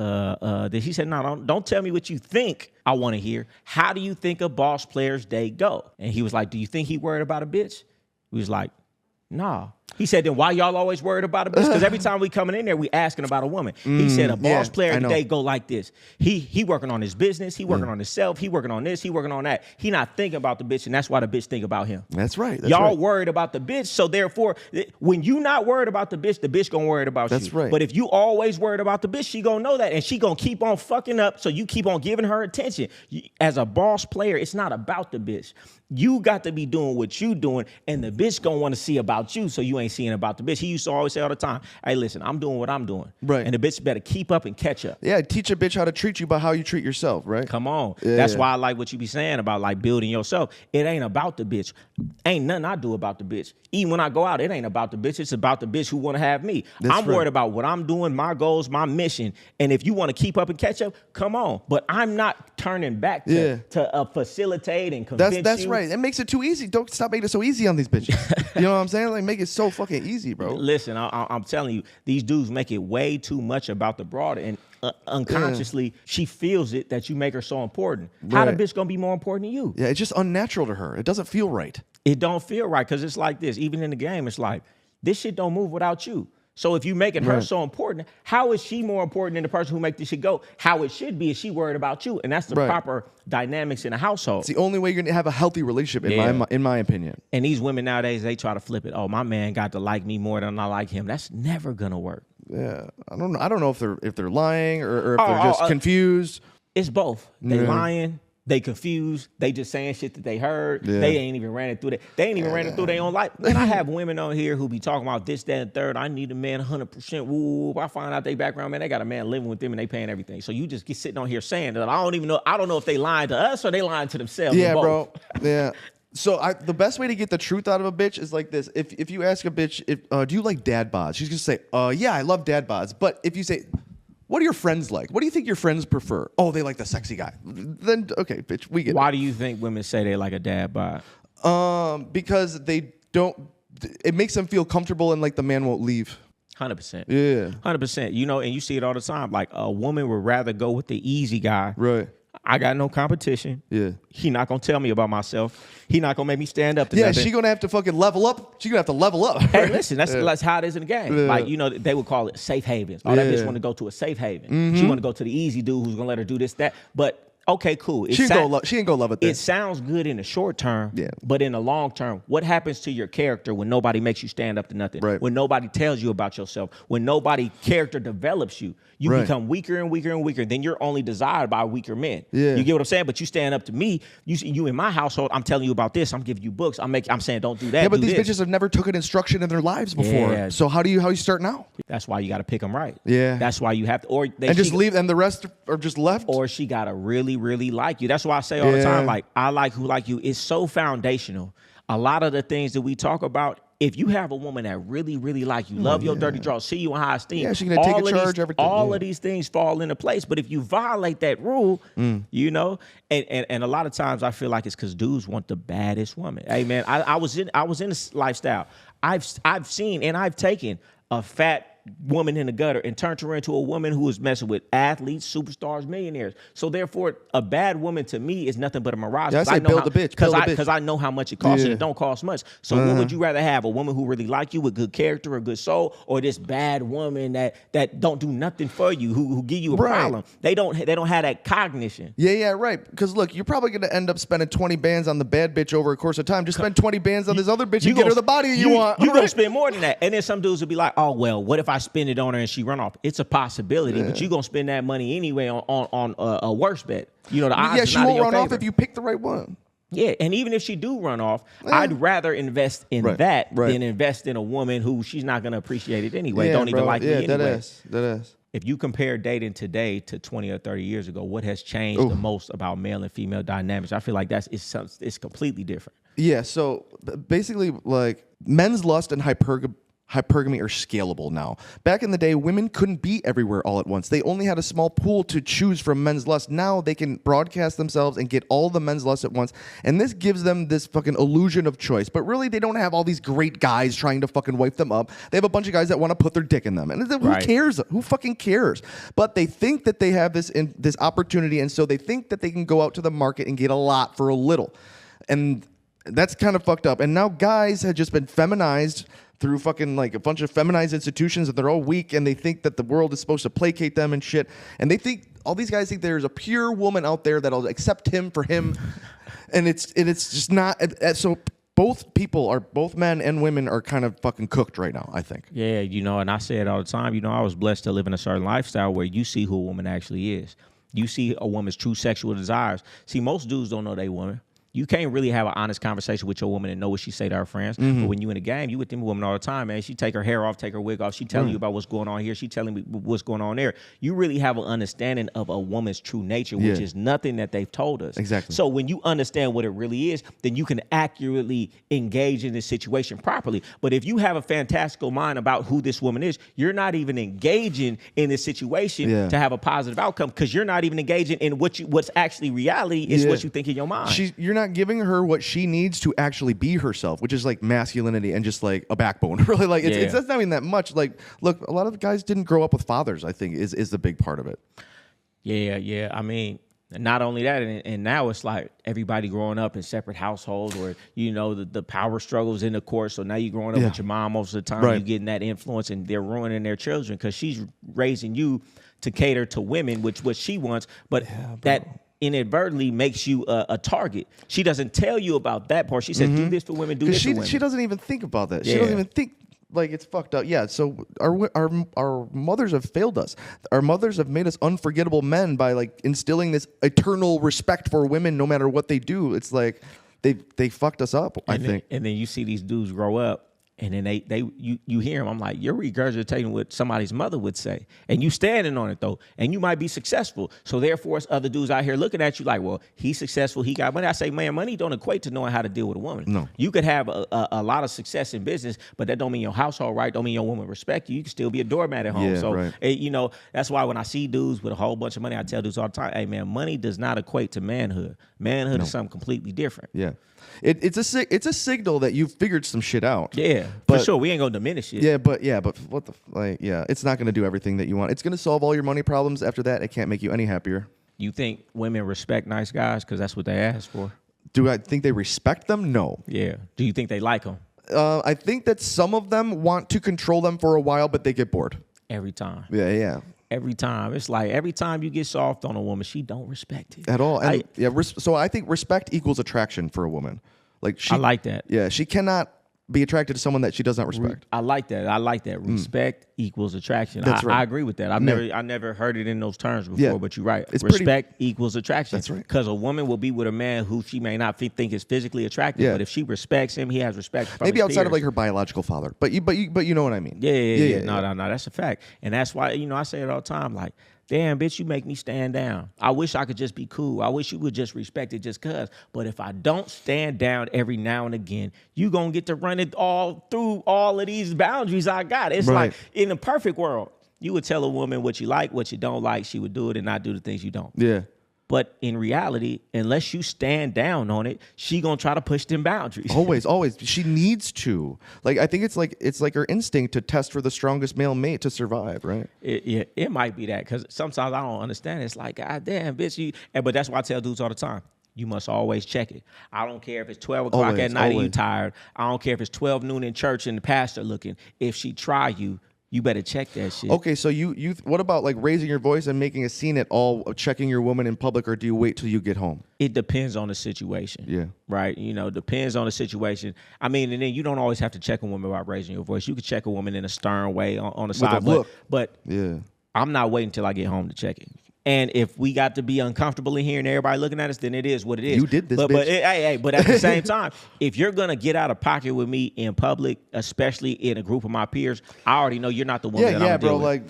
he said, "No, don't tell me what you think. I want to hear, how do you think a boss player's day go?" And he was like, "Do you think he worried about a bitch?" We was like, "Nah." He said, then why y'all always worried about a bitch? Because every time we coming in there, we asking about a woman. He said, a boss player today go like this. He working on his business. He working on himself. He working on this. He working on that. He not thinking about the bitch, and that's why the bitch think about him. That's right. Y'all worried about the bitch, so therefore, when you not worried about the bitch gonna worry about you. That's right. But if you always worried about the bitch, she gonna know that, and she gonna keep on fucking up, so you keep on giving her attention. As a boss player, it's not about the bitch. You got to be doing what you doing, and the bitch gonna want to see about you, so you ain't seeing about the bitch. He used to always say all the time, hey, listen, I'm doing what I'm doing. Right. And the bitch better keep up and catch up. Yeah, teach a bitch how to treat you by how you treat yourself, right? Come on. That's why I like what you be saying about like building yourself. It ain't about the bitch. Ain't nothing I do about the bitch. Even when I go out, it ain't about the bitch. It's about the bitch who want to have me. I'm worried about what I'm doing, my goals, my mission. And if you want to keep up and catch up, come on. But I'm not turning back to facilitate and convince you. That's right. It makes it too easy. Don't stop making it so easy on these bitches. You know what I'm saying? Like, make it so fucking easy, bro. Listen, I'm telling you, these dudes make it way too much about the broad, and unconsciously she feels it that you make her so important. How the bitch gonna be more important than you? Yeah, it's just unnatural to her. It doesn't feel right. It don't feel right, because it's like this. Even in the game, it's like, this shit don't move without you. So if you making her so important, how is she more important than the person who make this shit go? How it should be is she worried about you, and that's the proper dynamics in a household. It's the only way you're gonna have a healthy relationship, in my opinion. And these women nowadays, they try to flip it. Oh, my man got to like me more than I like him. That's never gonna work. Yeah, I don't know if they're lying or if they're just confused. It's both. They lying. They confused. They just saying shit that they heard. Yeah. They ain't even ran it through that. They ain't even ran it through their own life. Man, I have women on here who be talking about this, that, and third. I need a man 100%. Woo. I find out their background, man, they got a man living with them and they paying everything. So you just get sitting on here saying that. I don't even know. I don't know if they lying to us or they lying to themselves. Yeah, bro. Yeah. So the best way to get the truth out of a bitch is like this. If you ask a bitch, do you like dad bods? She's gonna say, yeah, I love dad bods. But if you say, what are your friends like? What do you think your friends prefer? Oh, they like the sexy guy. Then, okay, bitch, we get it. Why do you think women say they like a dad bod? Because they don't, it makes them feel comfortable and like the man won't leave. 100%. Yeah. 100%. You know, and you see it all the time. Like, a woman would rather go with the easy guy. Right. I got no competition. Yeah. He not going to tell me about myself. He not going to make me stand up to nothing. She going to have to fucking level up. She going to have to level up. Hey, listen, that's how it is in the game. Yeah. Like, you know, they would call it safe havens. Oh, that bitch want to go to a safe haven. She want to go to the easy dude who's going to let her do this, that. But, okay, cool. She ain't going to love it then. It sounds good in the short term, yeah. But in the long term, what happens to your character when nobody makes you stand up to nothing? Right. When nobody tells you about yourself? When nobody character develops you? You become weaker and weaker and weaker. Then you're only desired by weaker men. Yeah. You get what I'm saying? But you stand up to me. You in my household, I'm telling you about this. I'm giving you books. I'm saying don't do that. Yeah, but these bitches have never took an instruction in their lives before. Yeah. So how do you start now? That's why you got to pick them right. Yeah. That's why you have to, just leave, and the rest are just left. Or she got to really, really like you. That's why I say all the time, like, I like who like you. It's so foundational. A lot of the things that we talk about, if you have a woman that really, really like you, love your dirty draws, see you in high esteem, she's gonna take charge, everything. All of these things fall into place. But if you violate that rule, you know, and a lot of times I feel like it's because dudes want the baddest woman. Hey man, I was in this lifestyle. I've seen and I've taken a fat woman in the gutter and turned her into a woman who is messing with athletes, superstars, millionaires. So therefore, a bad woman to me is nothing but a mirage. Yeah, I build a bitch. Because I know how much it costs and it don't cost much. So what would you rather have? A woman who really like you with good character, a good soul, or this bad woman that don't do nothing for you, who give you a problem? They don't have that cognition. Yeah, right. Because look, you're probably gonna end up spending 20 bands on the bad bitch over a course of time. Just spend 20 bands on this other bitch and get her the body you want. You're gonna spend more than that. And then some dudes will be like, oh well, what if I spend it on her and she run off? It's a possibility, but you're gonna spend that money anyway on a worse bet. You know, the odds. Yeah, she won't run off if you pick the right one. Yeah, and even if she do run off, I'd rather invest in that than invest in a woman who she's not gonna appreciate it anyway. Don't even like me anyway. That is. If you compare dating today to 20 or 30 years ago, what has changed the most about male and female dynamics? I feel like it's completely different. Yeah, so basically, like, men's lust and hypergamy are scalable now. Back in the day, women couldn't be everywhere all at once. They only had a small pool to choose from men's lust. Now they can broadcast themselves and get all the men's lust at once. And this gives them this fucking illusion of choice. But really, they don't have all these great guys trying to fucking wipe them up. They have a bunch of guys that want to put their dick in them. And who cares? Who fucking cares? But they think that they have this opportunity, and so they think that they can go out to the market and get a lot for a little. And that's kind of fucked up. And now guys have just been feminized through fucking like a bunch of feminized institutions, and they're all weak, and they think that the world is supposed to placate them and shit. And they think all these guys think there's a pure woman out there that'll accept him for him, and it's just not. So both men and women are kind of fucking cooked right now, I think. Yeah, and I say it all the time. I was blessed to live in a certain lifestyle where you see who a woman actually is. You see a woman's true sexual desires. See, most dudes don't know they woman. You can't really have an honest conversation with your woman and know what she say to her friends. Mm-hmm. But when you in a game, you with them women all the time, man. She take her hair off, take her wig off. She telling you about what's going on here. She telling me what's going on there. You really have an understanding of a woman's true nature, which is nothing that they've told us. Exactly. So when you understand what it really is, then you can accurately engage in this situation properly. But if you have a fantastical mind about who this woman is, you're not even engaging in this situation to have a positive outcome, because you're not even engaging in what's actually reality is what you think in your mind. You're not giving her what she needs to actually be herself, which is like masculinity and just like a backbone. Really, like it's not even that much. Like, look, a lot of guys didn't grow up with fathers, I think is the big part of it. Yeah. I mean, not only that, and now it's like everybody growing up in separate households, or the power struggles in the court. So now you're growing up with your mom most of the time. Right. You're getting that influence, and they're ruining their children because she's raising you to cater to women, which what she wants, but that inadvertently makes you a target. She doesn't tell you about that part. She says, do this for women, do this for women. She doesn't even think about that. She doesn't even think, like, it's fucked up. Yeah, so our mothers have failed us. Our mothers have made us unforgettable men by, like, instilling this eternal respect for women no matter what they do. It's like they fucked us up, I think. And then you see these dudes grow up, and then you hear them. I'm like, you're regurgitating what somebody's mother would say, and you standing on it though, and you might be successful. So therefore, it's other dudes out here looking at you like, well, he's successful, he got money. I say, man, money don't equate to knowing how to deal with a woman. No, you could have a lot of success in business, but that don't mean your household right. Don't mean your woman respect you. You can still be a doormat at home. Yeah, so right. That's why when I see dudes with a whole bunch of money, I tell dudes all the time, hey man, money does not equate to manhood. Manhood is something completely different. Yeah. It's a signal that you've figured some shit out. Yeah, for sure. We ain't gonna diminish it. Yeah, but what the it's not gonna do everything that you want. It's gonna solve all your money problems. After that, it can't make you any happier. You think women respect nice guys because that's what they ask for? Do I think they respect them? No. Yeah. Do you think they like them? I think that some of them want to control them for a while, but they get bored. Every time. Yeah. Every time. It's like every time you get soft on a woman, she don't respect it. At all. And so I think respect equals attraction for a woman. Like I like that. Yeah, she cannot be attracted to someone that she does not respect. I like that. Respect equals attraction. That's right. I agree with that. I never heard it in those terms before, but you're right. It's respect equals attraction. That's right. Because a woman will be with a man who she may not think is physically attractive, but if she respects him, he has respect from maybe his outside peers. of like her biological father. But you know what I mean. Yeah. No, that's a fact. And that's why, I say it all the time, like, damn, bitch, you make me stand down. I wish I could just be cool. I wish you would just respect it just cuz. But if I don't stand down every now and again, you going to get to run it all through all of these boundaries I got. It's like, in a perfect world, you would tell a woman what you like, what you don't like. She would do it and not do the things you don't. Yeah. But in reality, unless you stand down on it, she gonna try to push them boundaries. Always. She needs to. Like, I think it's like her instinct to test for the strongest male mate to survive, right? It might be that, because sometimes I don't understand. It's like, God damn, bitch. But that's why I tell dudes all the time, you must always check it. I don't care if it's 12 o'clock at night and you tired. I don't care if it's 12 noon in church and the pastor looking. If she try you, you better check that shit. Okay, so you what about like raising your voice and making a scene at all, checking your woman in public, or do you wait till you get home? It depends on the situation. Yeah. Right? Depends on the situation. I mean, and then you don't always have to check a woman about raising your voice. You could check a woman in a stern way on the side. But yeah, I'm not waiting till I get home to check it. And if we got to be uncomfortable in here and everybody looking at us, then it is what it is. You did this, bitch. But at the same time, if you're going to get out of pocket with me in public, especially in a group of my peers, I already know you're not the woman that I'm dealing with. Like,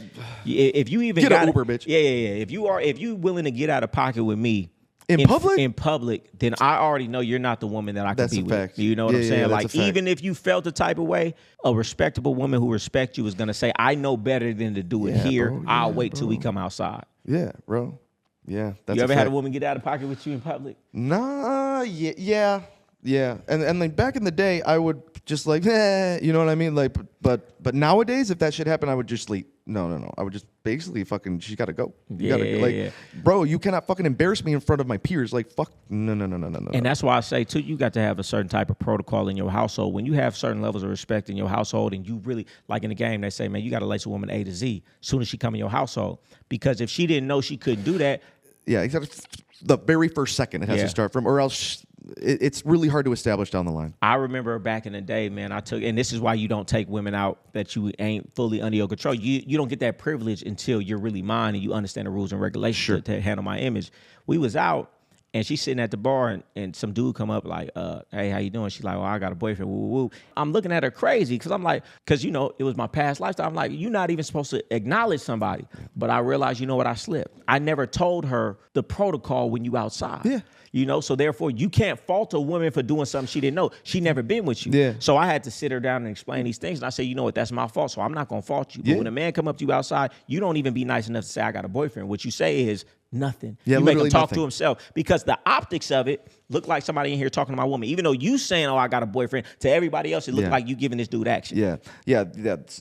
if you even get an Uber, bitch. Yeah. If you willing to get out of pocket with me in public, then I already know you're not the woman that I can be with. You know what I'm saying? Yeah, like, even if you felt the type of way, a respectable woman who respects you is going to say, I know better than to do it here. Bro, I'll wait till we come outside. Yeah, bro. Yeah, that's you ever had a woman get out of pocket with you in public? Nah, yeah. And like back in the day, I would just like, you know what I mean? Like, but nowadays, if that shit happened, I would just sleep. No. I would just basically fucking, she gotta go. Bro, you cannot fucking embarrass me in front of my peers. Like, fuck, no. And that's why I say, too, you got to have a certain type of protocol in your household. When you have certain levels of respect in your household and you really, like in the game, they say, man, you got to lace a woman A to Z as soon as she come in your household. Because if she didn't know she couldn't do that. Yeah, exactly. The very first second it has to start from, or else it's really hard to establish down the line. I remember back in the day, man, and this is why you don't take women out that you ain't fully under your control. You don't get that privilege until you're really mine and you understand the rules and regulations to handle my image. We was out and she's sitting at the bar and some dude come up like, hey, how you doing? She's like, well, I got a boyfriend, woo, woo. I'm looking at her crazy because I'm like, because, you know, it was my past lifestyle. I'm like, you're not even supposed to acknowledge somebody. But I realized, you know what, I slipped. I never told her the protocol when you outside. Yeah. You know, so therefore you can't fault a woman for doing something she didn't know. She never been with you. Yeah. So I had to sit her down and explain these things. And I say, you know what, that's my fault. So I'm not going to fault you. But when a man come up to you outside, you don't even be nice enough to say, I got a boyfriend. What you say is nothing. Yeah, you make him talk nothing. to himself because the optics of it look like somebody in here talking to my woman. Even though you saying, oh, I got a boyfriend, to everybody else, it looked like you giving this dude action. Yeah.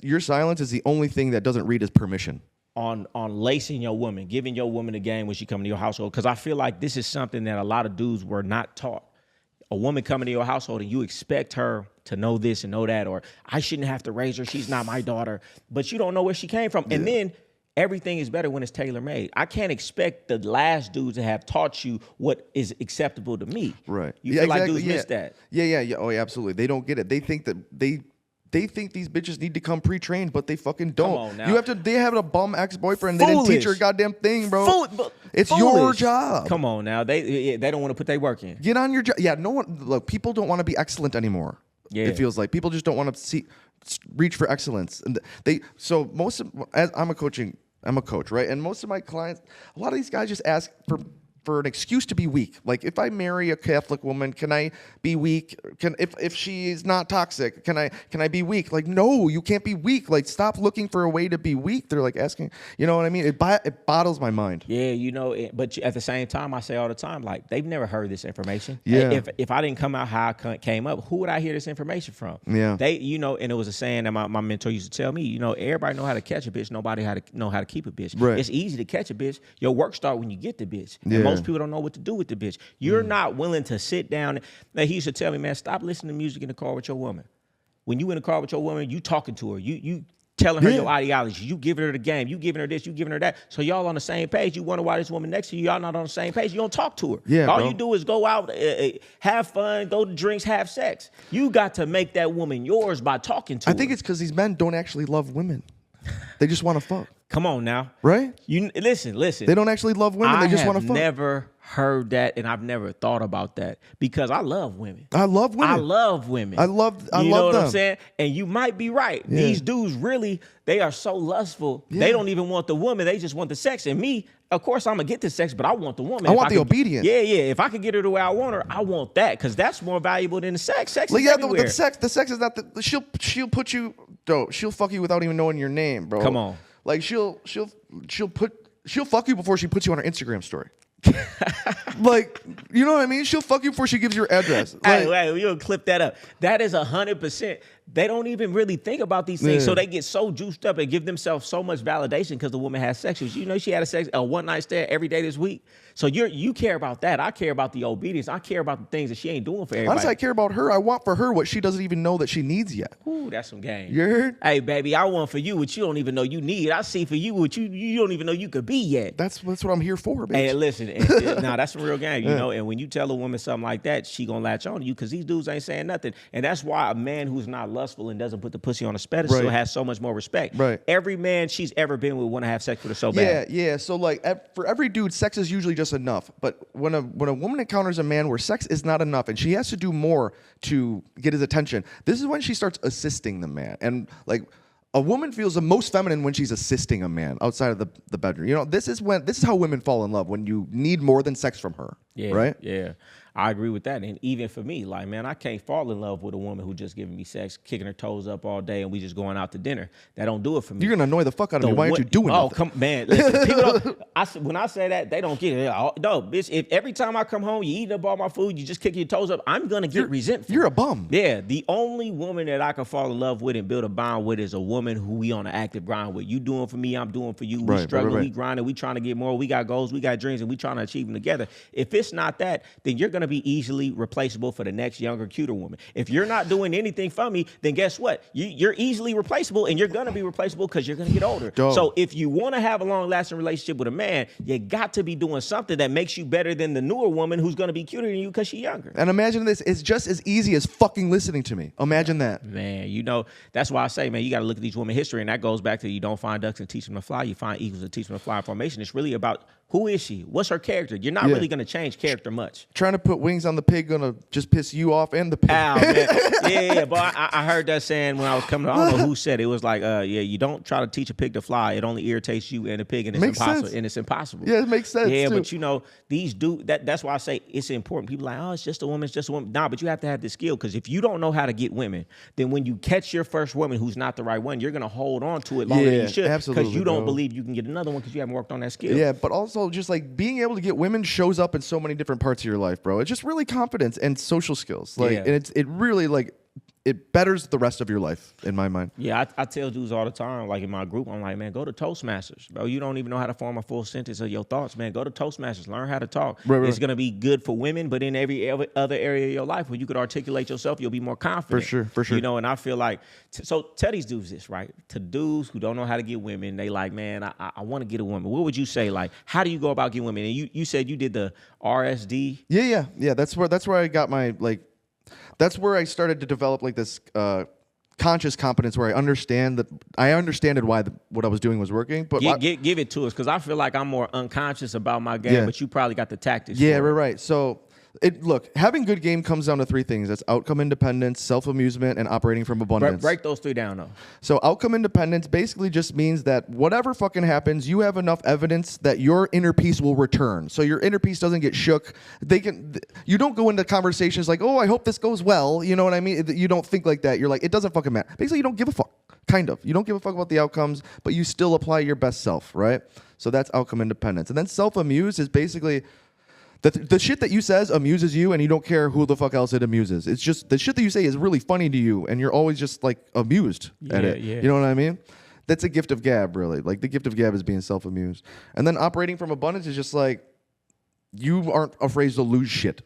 Your silence is the only thing that doesn't read as permission. On lacing your woman, giving your woman a game when she come to your household. Because I feel like this is something that a lot of dudes were not taught. A woman coming to your household and you expect her to know this and know that, or I shouldn't have to raise her, she's not my daughter, but you don't know where she came from. And then everything is better when it's tailor-made. I can't expect the last dude to have taught you what is acceptable to me. Right. You feel like dudes miss that. Yeah. Oh, yeah, absolutely. They don't get it. They think that they think these bitches need to come pre-trained, but they fucking don't. Come on now. You have to. They have a bum ex-boyfriend. They didn't teach her a goddamn thing, bro. It's your job. Come on now. They don't want to put their work in. Get on your job. Yeah. No one. Look, people don't want to be excellent anymore. Yeah. It feels like people just don't want to reach for excellence, and I'm a coach, right? And most of my clients, a lot of these guys just ask for an excuse to be weak. Like, if I marry a Catholic woman, can I be weak? If she's not toxic, can I be weak? Like, no, you can't be weak. Like, stop looking for a way to be weak. They're like asking, you know what I mean? It bottles my mind. Yeah, you know, but at the same time, I say all the time, like, they've never heard this information. Yeah. If I didn't come out how I came up, who would I hear this information from? Yeah. They, you know, and it was a saying that my mentor used to tell me, you know, everybody know how to catch a bitch, nobody know how to keep a bitch. Right. It's easy to catch a bitch. Your work start when you get the bitch. Yeah. And most people don't know what to do with the bitch. You're not willing to sit down. Like, he used to tell me, man, stop listening to music in the car with your woman. When you in the car with your woman, you talking to her. You telling her your ideology. You giving her the game. You giving her this. You giving her that. So y'all on the same page. You wonder why this woman next to you, y'all not on the same page. You don't talk to her. Yeah, all bro. you do is go out, have fun, go to drinks, have sex. You got to make that woman yours by talking to her. I think it's because these men don't actually love women. They just want to fuck. Come on now. Right? You listen. They don't actually love women. They just want to fuck. I have never heard that, and I've never thought about that because I love women. I love women. I love women. I love You know what them. I'm saying? And you might be right. Yeah. These dudes really, they are so lustful. Yeah. They don't even want the woman. They just want the sex. And me, of course, I'm going to get the sex, but I want the woman. I want the obedience. Yeah. If I could get her the way I want her, I want that because that's more valuable than the sex. Sex Like, is yeah, everywhere. the sex is not the. She'll put you. She'll fuck you without even knowing your name, bro. Come on. Like, she'll fuck you before she puts you on her Instagram story. Like, you know what I mean? She'll fuck you before she gives your address. Like, Hey, you'll clip that up. That is 100%. They don't even really think about these things, so they get so juiced up and give themselves so much validation because the woman has sex with you. You know, she had a one-night stand every day this week. So you care about that. I care about the obedience. I care about the things that she ain't doing for everybody. Honestly, I care about her. I want for her what she doesn't even know that she needs yet. Ooh, that's some game. You heard? Hey, baby, I want for you what you don't even know you need. I see for you what you don't even know you could be yet. That's what I'm here for, bitch. Hey, listen, now that's some real game, you know. And when you tell a woman something like that, she gonna latch on to you because these dudes ain't saying nothing. And that's why a man who's not lustful and doesn't put the pussy on a pedestal has so much more respect. Right. Every man she's ever been with want to have sex with her so bad. Yeah. So like for every dude, sex is usually just enough. But when a woman encounters a man where sex is not enough and she has to do more to get his attention, this is when she starts assisting the man. And like, a woman feels the most feminine when she's assisting a man outside of the bedroom. You know, this is how women fall in love, when you need more than sex from her. Yeah, right? Yeah. I agree with that. And even for me, like, man, I can't fall in love with a woman who just giving me sex, kicking her toes up all day, and we just going out to dinner. That don't do it for me. You're gonna annoy the fuck out of me. Why aren't you doing Oh, nothing? come, man. Listen, people don't, when I say that, they don't get it. No, bitch, if every time I come home, you eating up all my food, you just kick your toes up, I'm gonna get resentful. You're a bum. Yeah, the only woman that I can fall in love with and build a bond with is a woman who we on an active grind with. You doing for me, I'm doing for you. We struggling, we grinding, we trying to get more. We got goals, we got dreams, and we trying to achieve them together. If it's not that, then you're gonna be easily replaceable for the next younger, cuter woman. If you're not doing anything for me, then guess what? You're easily replaceable, and you're gonna be replaceable because you're gonna get older. Dope. So if you want to have a long-lasting relationship with a man, you got to be doing something that makes you better than the newer woman who's gonna be cuter than you because she's younger. And imagine this, it's just as easy as fucking listening to me. Imagine that. Man, you know, that's why I say, man, you got to look at these women's history, and that goes back to you don't find ducks and teach them to fly. You find eagles and teach them to fly in formation. It's really about who is she? What's her character? You're not really going to change character much. Trying to put wings on the pig gonna just piss you off and the pig. Ow, man. Yeah, but I heard that saying when I was coming. I don't know who said it. It was like, yeah, you don't try to teach a pig to fly. It only irritates you and the pig, and it's impossible. Sense. And it's impossible. Yeah, it makes sense. Yeah, too. but you know, these that's why I say it's important. People are like, oh, it's just a woman, it's just a woman. Nah, but you have to have this skill, because if you don't know how to get women, then when you catch your first woman who's not the right one, you're gonna hold on to it longer than you should, because you don't believe you can get another one because you haven't worked on that skill. Yeah, but also just like being able to get women shows up in so many different parts of your life, bro. It's just really confidence and social skills. Like, and it really like it betters the rest of your life in my mind. Yeah, I tell dudes all the time, like in my group, I'm like, man, go to Toastmasters, bro. You don't even know how to form a full sentence of your thoughts, man. Go to Toastmasters, learn how to talk. Right. It's gonna be good for women, but in every other area of your life where you could articulate yourself, you'll be more confident. For sure. You know, and I feel like, so tell these dudes this, right? To dudes who don't know how to get women, they like, man, I want to get a woman. What would you say? Like, how do you go about getting women? And you said you did the RSD. Yeah. That's where I got my like. That's where I started to develop like this conscious competence where I understood why what I was doing was working. But give it to us, because I feel like I'm more unconscious about my game, but you probably got the tactics. Yeah, right. So look, having good game comes down to three things. That's outcome independence, self-amusement, and operating from abundance. Break those three down, though. So outcome independence basically just means that whatever fucking happens, you have enough evidence that your inner peace will return. So your inner peace doesn't get shook. You don't go into conversations like, oh, I hope this goes well. You know what I mean? You don't think like that. You're like, it doesn't fucking matter. Basically, you don't give a fuck. Kind of. You don't give a fuck about the outcomes, but you still apply your best self, right? So that's outcome independence. And then self-amuse is basically the shit that you says amuses you, and you don't care who the fuck else it amuses. It's just the shit that you say is really funny to you, and you're always just like amused at it. Yeah. You know what I mean? That's a gift of gab, really. Like the gift of gab is being self-amused. And then operating from abundance is just like you aren't afraid to lose shit.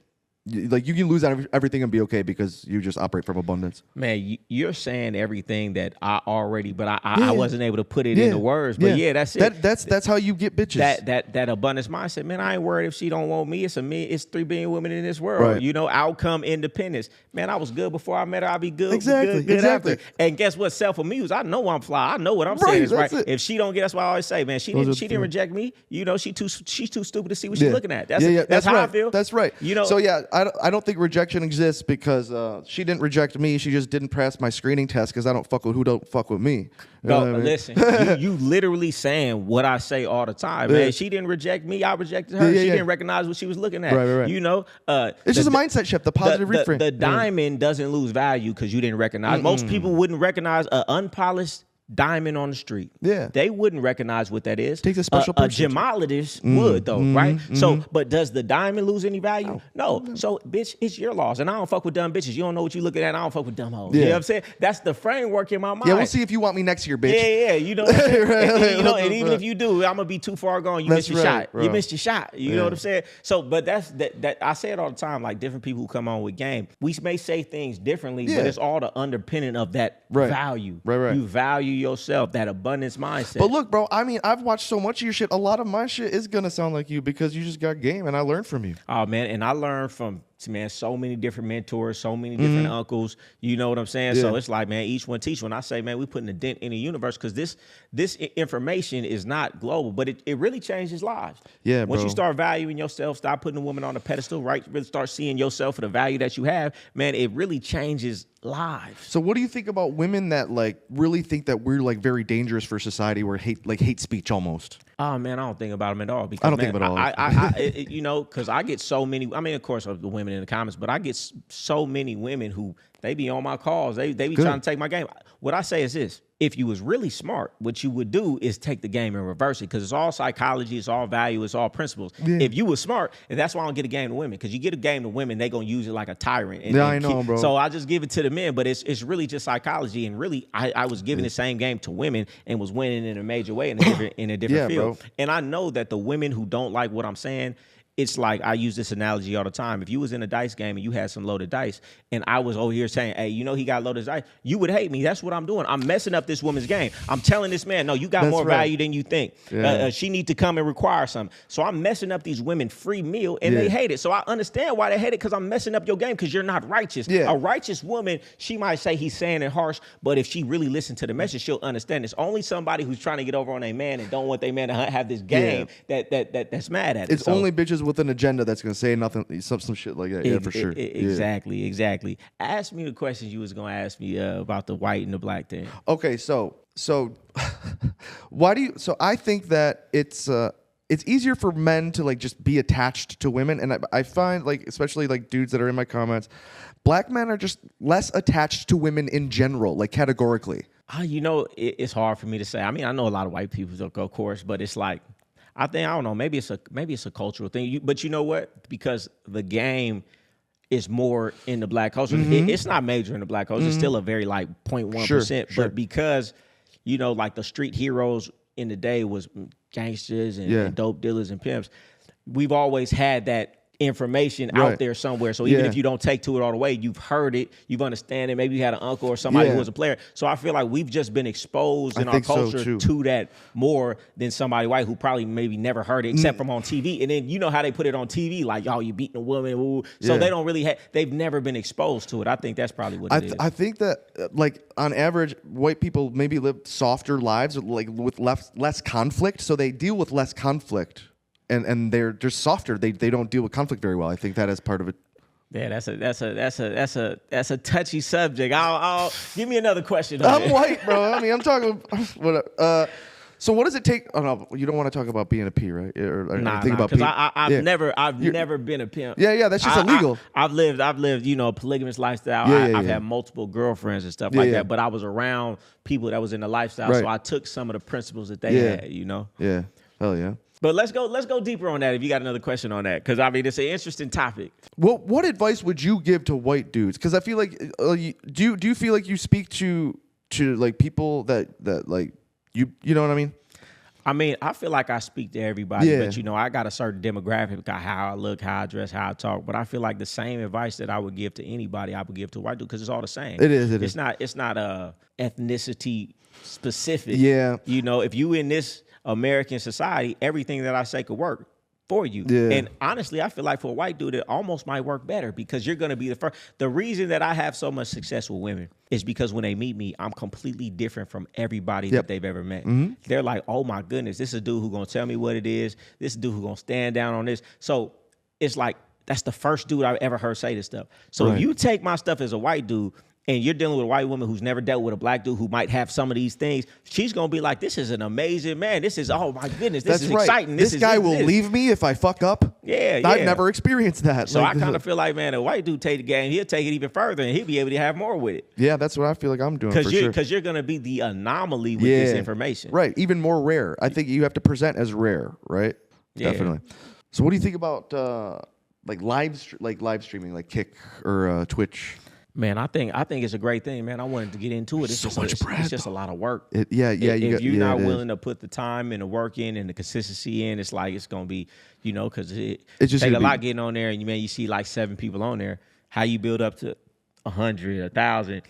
Like you can lose everything and be okay because you just operate from abundance. Man, you're saying everything that I already, but I wasn't able to put it into words. But that's it. That's how you get bitches. That abundance mindset, man. I ain't worried if she don't want me. It's 3 billion women in this world. Right. You know, outcome independence. Man, I was good before I met her. I'll be good. Exactly. Good after. And guess what? Self-amuse. I know I'm fly. I know what I'm saying is right. If she don't get, that's why I always say, man, she didn't reject me. You know, she's too stupid to see what she's looking at. That's how right. I feel. That's right. You know. So yeah, I don't think rejection exists because she didn't reject me. She just didn't pass my screening test because I don't fuck with who don't fuck with me. No, listen, you literally saying what I say all the time, man. She didn't reject me. I rejected her. She didn't recognize what she was looking at. Right. You know, it's just a mindset shift, the positive reframe. The diamond doesn't lose value because you didn't recognize. Most people wouldn't recognize an unpolished diamond on the street. Yeah. They wouldn't recognize what that is. Takes a special person. A gemologist would, though, right? So, but does the diamond lose any value? No. So, bitch, it's your loss. And I don't fuck with dumb bitches. You don't know what you looking at. I don't fuck with dumb hoes. You know what I'm saying? That's the framework in my mind. Yeah, we'll see if you want me next year, bitch. Yeah. You know what I'm saying? And even if you do, I'm going to be too far gone. You missed your shot. Bro. You missed your shot. You know what I'm saying? So, but that's that. I say it all the time, like different people who come on with game. We may say things differently, but it's all the underpinning of that value. Right. You value yourself, that abundance mindset. But look, bro, I mean, I've watched so much of your shit. A lot of my shit is gonna sound like you because you just got game, and I learned from you. Oh man, and I learned from so many different mentors, so many different uncles. You know what I'm saying? Yeah. So it's like, man, each one teach one. I say, man, we putting a dent in the universe because this information is not global, but it really changes lives. Yeah, Once bro. you start valuing yourself, start putting a woman on a pedestal, right? Really start seeing yourself for the value that you have, man, it really changes lives. So what do you think about women that like really think that we're like very dangerous for society, where hate speech almost? Oh man, I don't think about them at all. Because I don't man, think about all. Because I get so many. I mean, of course, of the women in the comments, but I get so many women who they be on my calls. They be trying to take my game. What I say is this: if you was really smart, what you would do is take the game and reverse it, because it's all psychology, it's all value, it's all principles. Yeah. If you was smart, and that's why I don't get a game to women, because you get a game to women, they gonna use it like a tyrant. And, I know, bro. So I just give it to the men, but it's really just psychology, and really I was giving the same game to women and was winning in a major way in a different field. Bro. And I know that the women who don't like what I'm saying, it's like, I use this analogy all the time. If you was in a dice game and you had some loaded dice, and I was over here saying, hey, he got loaded dice, you would hate me. That's what I'm doing. I'm messing up this woman's game. I'm telling this man, no, you got more value than you think. Yeah. She need to come and require something. So I'm messing up these women free meal, and they hate it. So I understand why they hate it, because I'm messing up your game, because you're not righteous. Yeah. A righteous woman, she might say he's saying it harsh, but if she really listened to the message, she'll understand. It's only somebody who's trying to get over on a man and don't want their man to have this game that's mad at it. It's only bitches with an agenda that's gonna say nothing, some shit like that. For sure. Exactly. Ask me the questions you was gonna ask me about the white and the black thing. Okay, so why do you? So I think that it's easier for men to like just be attached to women, and I find, like, especially like dudes that are in my comments, black men are just less attached to women in general, like categorically. It's hard for me to say. I mean, I know a lot of white people, of course, but it's like, I don't know. Maybe it's a cultural thing. But you know what? Because the game is more in the black culture. Mm-hmm. It's not major in the black culture. Mm-hmm. It's still a very 0.1%. Sure. But because like the street heroes in the day was gangsters and dope dealers and pimps, we've always had that information out there somewhere. So even if you don't take to it all the way, you've heard it, you've understand it. Maybe you had an uncle or somebody who was a player. So I feel like we've just been exposed in our culture to that more than somebody white who probably maybe never heard it except from on TV. And then you know how they put it on TV, like, oh, you beating a woman. Ooh. So they don't really they've never been exposed to it. I think that's probably what it is. I think that like on average, white people maybe live softer lives, like with less conflict. So they deal with less conflict. And they're just softer. They don't deal with conflict very well. I think that is part of it. Yeah, that's a touchy subject. I'll give me another question. I'm white, bro. I mean, I'm talking. So what does it take? Oh no, you don't want to talk about being a P, right? Nah, because I've never been a pimp. Yeah, that's just illegal. I've lived, a polygamous lifestyle. I've had multiple girlfriends and stuff like that. But I was around people that was in the lifestyle, so I took some of the principles that they had. Yeah, hell yeah. But let's go deeper on that if you got another question on that, because I mean it's an interesting topic. Well, what advice would you give to white dudes? Because I feel like do you feel like you speak to like people that like you know what I mean? I mean, I feel like I speak to everybody, but I got a certain demographic, how I look, how I dress, how I talk. But I feel like the same advice that I would give to anybody, I would give to a white dude, because it's all the same. It is. It's not ethnicity specific. Yeah. If you in this American society, everything that I say could work for you. Yeah. And honestly, I feel like for a white dude, it almost might work better, because you're going to be the first. The reason that I have so much success with women is because when they meet me, I'm completely different from everybody that they've ever met. Mm-hmm. They're like, oh my goodness, this is a dude who's going to tell me what it is. This is a dude who's going to stand down on this. So it's like, that's the first dude I've ever heard say this stuff. So if you take my stuff as a white dude, and you're dealing with a white woman who's never dealt with a black dude who might have some of these things, she's going to be like, this is an amazing man. This is, oh my goodness, this is exciting. This guy will leave me if I fuck up. Yeah. I've never experienced that. So I kind of feel like, man, a white dude take the game, he'll take it even further, and he'll be able to have more with it. Yeah, that's what I feel like I'm doing, Because you're going to be the anomaly with this information. Right, even more rare. I think you have to present as rare, right? Yeah. Definitely. So what do you think about live streaming, like Kick or Twitch? Man, I think it's a great thing, man. I wanted to get into it. It's just a lot of work. If you're not willing to put the time and the work in and the consistency in, it's like it's gonna be, because it takes a lot getting on there, and you see like 7 people on there. How you build up to 100, 1,000?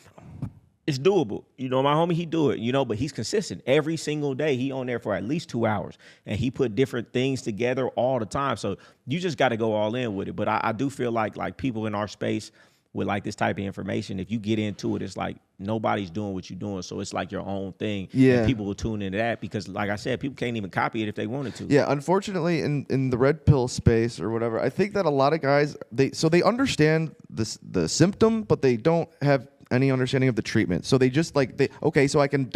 It's doable. My homie, he do it. But he's consistent. Every single day, he on there for at least 2 hours, and he put different things together all the time. So you just got to go all in with it. But I do feel like people in our space with like this type of information, if you get into it, it's like nobody's doing what you're doing. So it's like your own thing. Yeah. And people will tune into that because, like I said, people can't even copy it if they wanted to. Yeah, unfortunately, in the red pill space or whatever, I think that a lot of guys, they understand the symptom, but they don't have any understanding of the treatment. So they just okay, so I can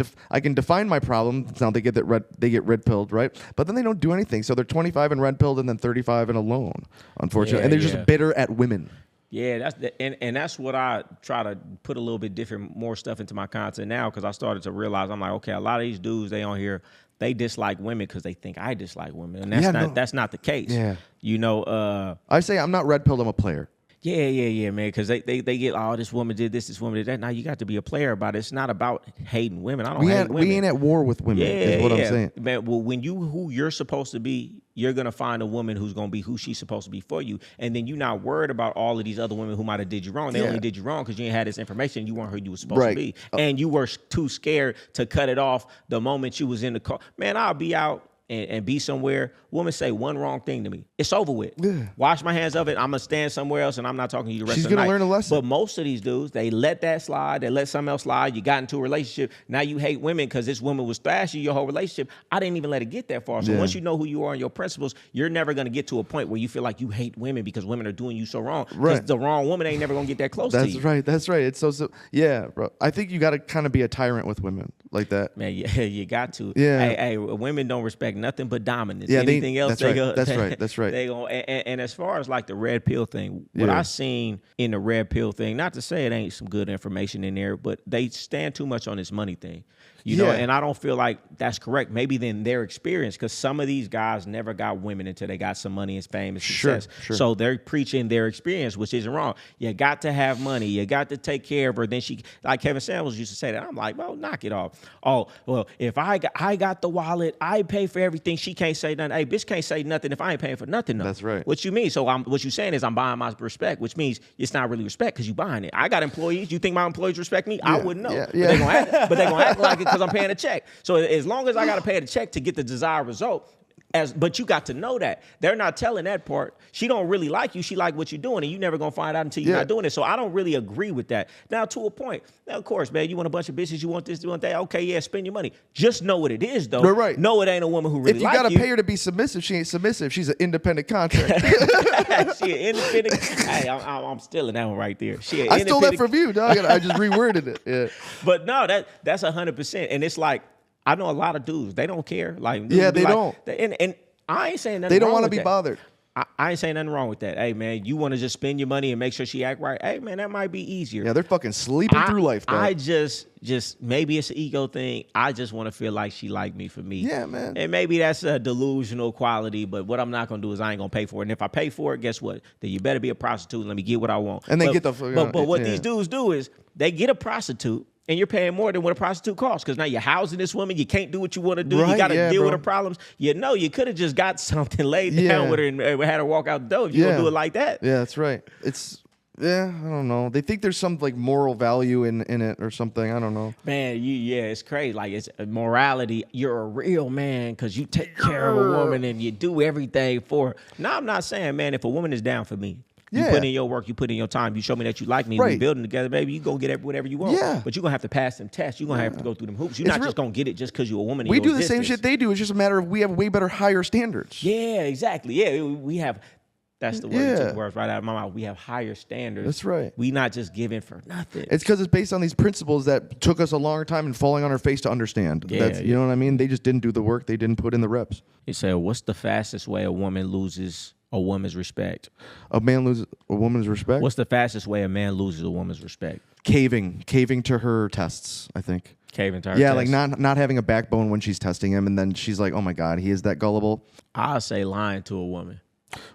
define my problem. Now they get red pilled, right? But then they don't do anything. So they're 25 and red pilled, and then 35 and alone, unfortunately. And they're just bitter at women. Yeah, and that's what I try to put a little bit different, more stuff into my content now, because I started to realize, I'm like, okay, a lot of these dudes, they on here, they dislike women because they think I dislike women, and that's not the case. Yeah, you know. I say I'm not red pilled. I'm a player. Yeah, man, because they get, oh, this woman did this woman did that. Now you got to be a player about it. It's not about hating women. I don't hate women. We ain't at war with women, is what I'm saying. Man, well, when who you're supposed to be, you're going to find a woman who's going to be who she's supposed to be for you. And then you're not worried about all of these other women who might have did you wrong. They only did you wrong because you ain't had this information. You weren't who you were supposed to be. And you were too scared to cut it off the moment you was in the car. Man, I'll be out and be somewhere. Woman say one wrong thing to me, it's over with. Yeah. Wash my hands of it. I'm gonna stand somewhere else, and I'm not talking to you the rest of the night. She's gonna learn a lesson. But most of these dudes, they let that slide. They let something else slide. You got into a relationship. Now you hate women because this woman was thrashing your whole relationship. I didn't even let it get that far. So once you know who you are and your principles, you're never gonna get to a point where you feel like you hate women because women are doing you so wrong. Because the wrong woman ain't never gonna get that close to you. That's right. It's so yeah, bro. I think you gotta kind of be a tyrant with women like that. Man, yeah, you got to. Yeah. Hey, women don't respect nothing but dominance. Yeah, anything else, that's right. They go, and as far as like the red pill thing, what I seen in the red pill thing, not to say it ain't some good information in there, but they stand too much on this money thing. You know, and I don't feel like that's correct. Maybe then their experience, because some of these guys never got women until they got some money and fame and success. Sure. So they're preaching their experience, which isn't wrong. You got to have money. You got to take care of her. Then she, like Kevin Samuels used to say that. I'm like, well, knock it off. Oh, well, if I got the wallet, I pay for everything. She can't say nothing. Hey, bitch can't say nothing if I ain't paying for nothing. Though. That's right. What you mean? So what you saying is I'm buying my respect, which means it's not really respect because you buying it. I got employees. You think my employees respect me? I wouldn't know. Yeah. But they're gonna act like it because I'm paying a check. So as long as I got to pay the check to get the desired result, but you got to know that. They're not telling that part. She don't really like you. She like what you're doing, and you never going to find out until you're not doing it. So I don't really agree with that. Now, to a point. Now, of course, man, you want a bunch of bitches, you want this, you want that. Okay, yeah, spend your money. Just know what it is, though. Right. No, it ain't a woman who really like you. If you got to pay her to be submissive, she ain't submissive. She's an independent contractor. She an independent. Hey, I'm stealing that one right there. I stole that from you, dog. I just reworded it. Yeah. But no, that's 100%. And it's like, I know a lot of dudes. They don't care. Like, they don't. And I ain't saying nothing. They don't want to be bothered. I ain't saying nothing wrong with that. Hey, man, you want to just spend your money and make sure she act right? Hey, man, that might be easier. Yeah, they're fucking sleeping through life, dog. I just maybe it's an ego thing. I just want to feel like she like me for me. Yeah, man. And maybe that's a delusional quality, but what I'm not going to do is I ain't going to pay for it. And if I pay for it, guess what? Then you better be a prostitute and let me get what I want. And they get the... But what these dudes do is they get a prostitute, and you're paying more than what a prostitute costs because now you're housing this woman. You can't do what you want to do. You got to deal with her problems. You could have just got something laid down with her and had her walk out the door if you want to do it like that. Yeah, that's right. I don't know. They think there's some like moral value in it or something. I don't know. Man, it's crazy. Like it's morality. You're a real man because you take care of a woman and you do everything for her. Now, I'm not saying, man, if a woman is down for me, you put in your work, you put in your time, you show me that you like me, we building together, baby, you go get whatever you want. Yeah. But you're going to have to pass some tests. You're going to have to go through them hoops. You're not just going to get it just because you're a woman. We do the same shit they do. It's just a matter of we have way better, higher standards. Yeah, exactly. Yeah, we have, that's the word, took the words right out of my mouth. We have higher standards. That's right. We not just giving for nothing. It's because it's based on these principles that took us a long time and falling on our face to understand. You know what I mean? They just didn't do the work. They didn't put in the reps. You say, what's the fastest way a woman loses a woman's respect? A man loses a woman's respect? What's the fastest way a man loses a woman's respect? Caving to her tests, I think. Caving to her tests? Yeah, like not having a backbone when she's testing him, and then she's like, oh my God, he is that gullible. I'll say lying to a woman.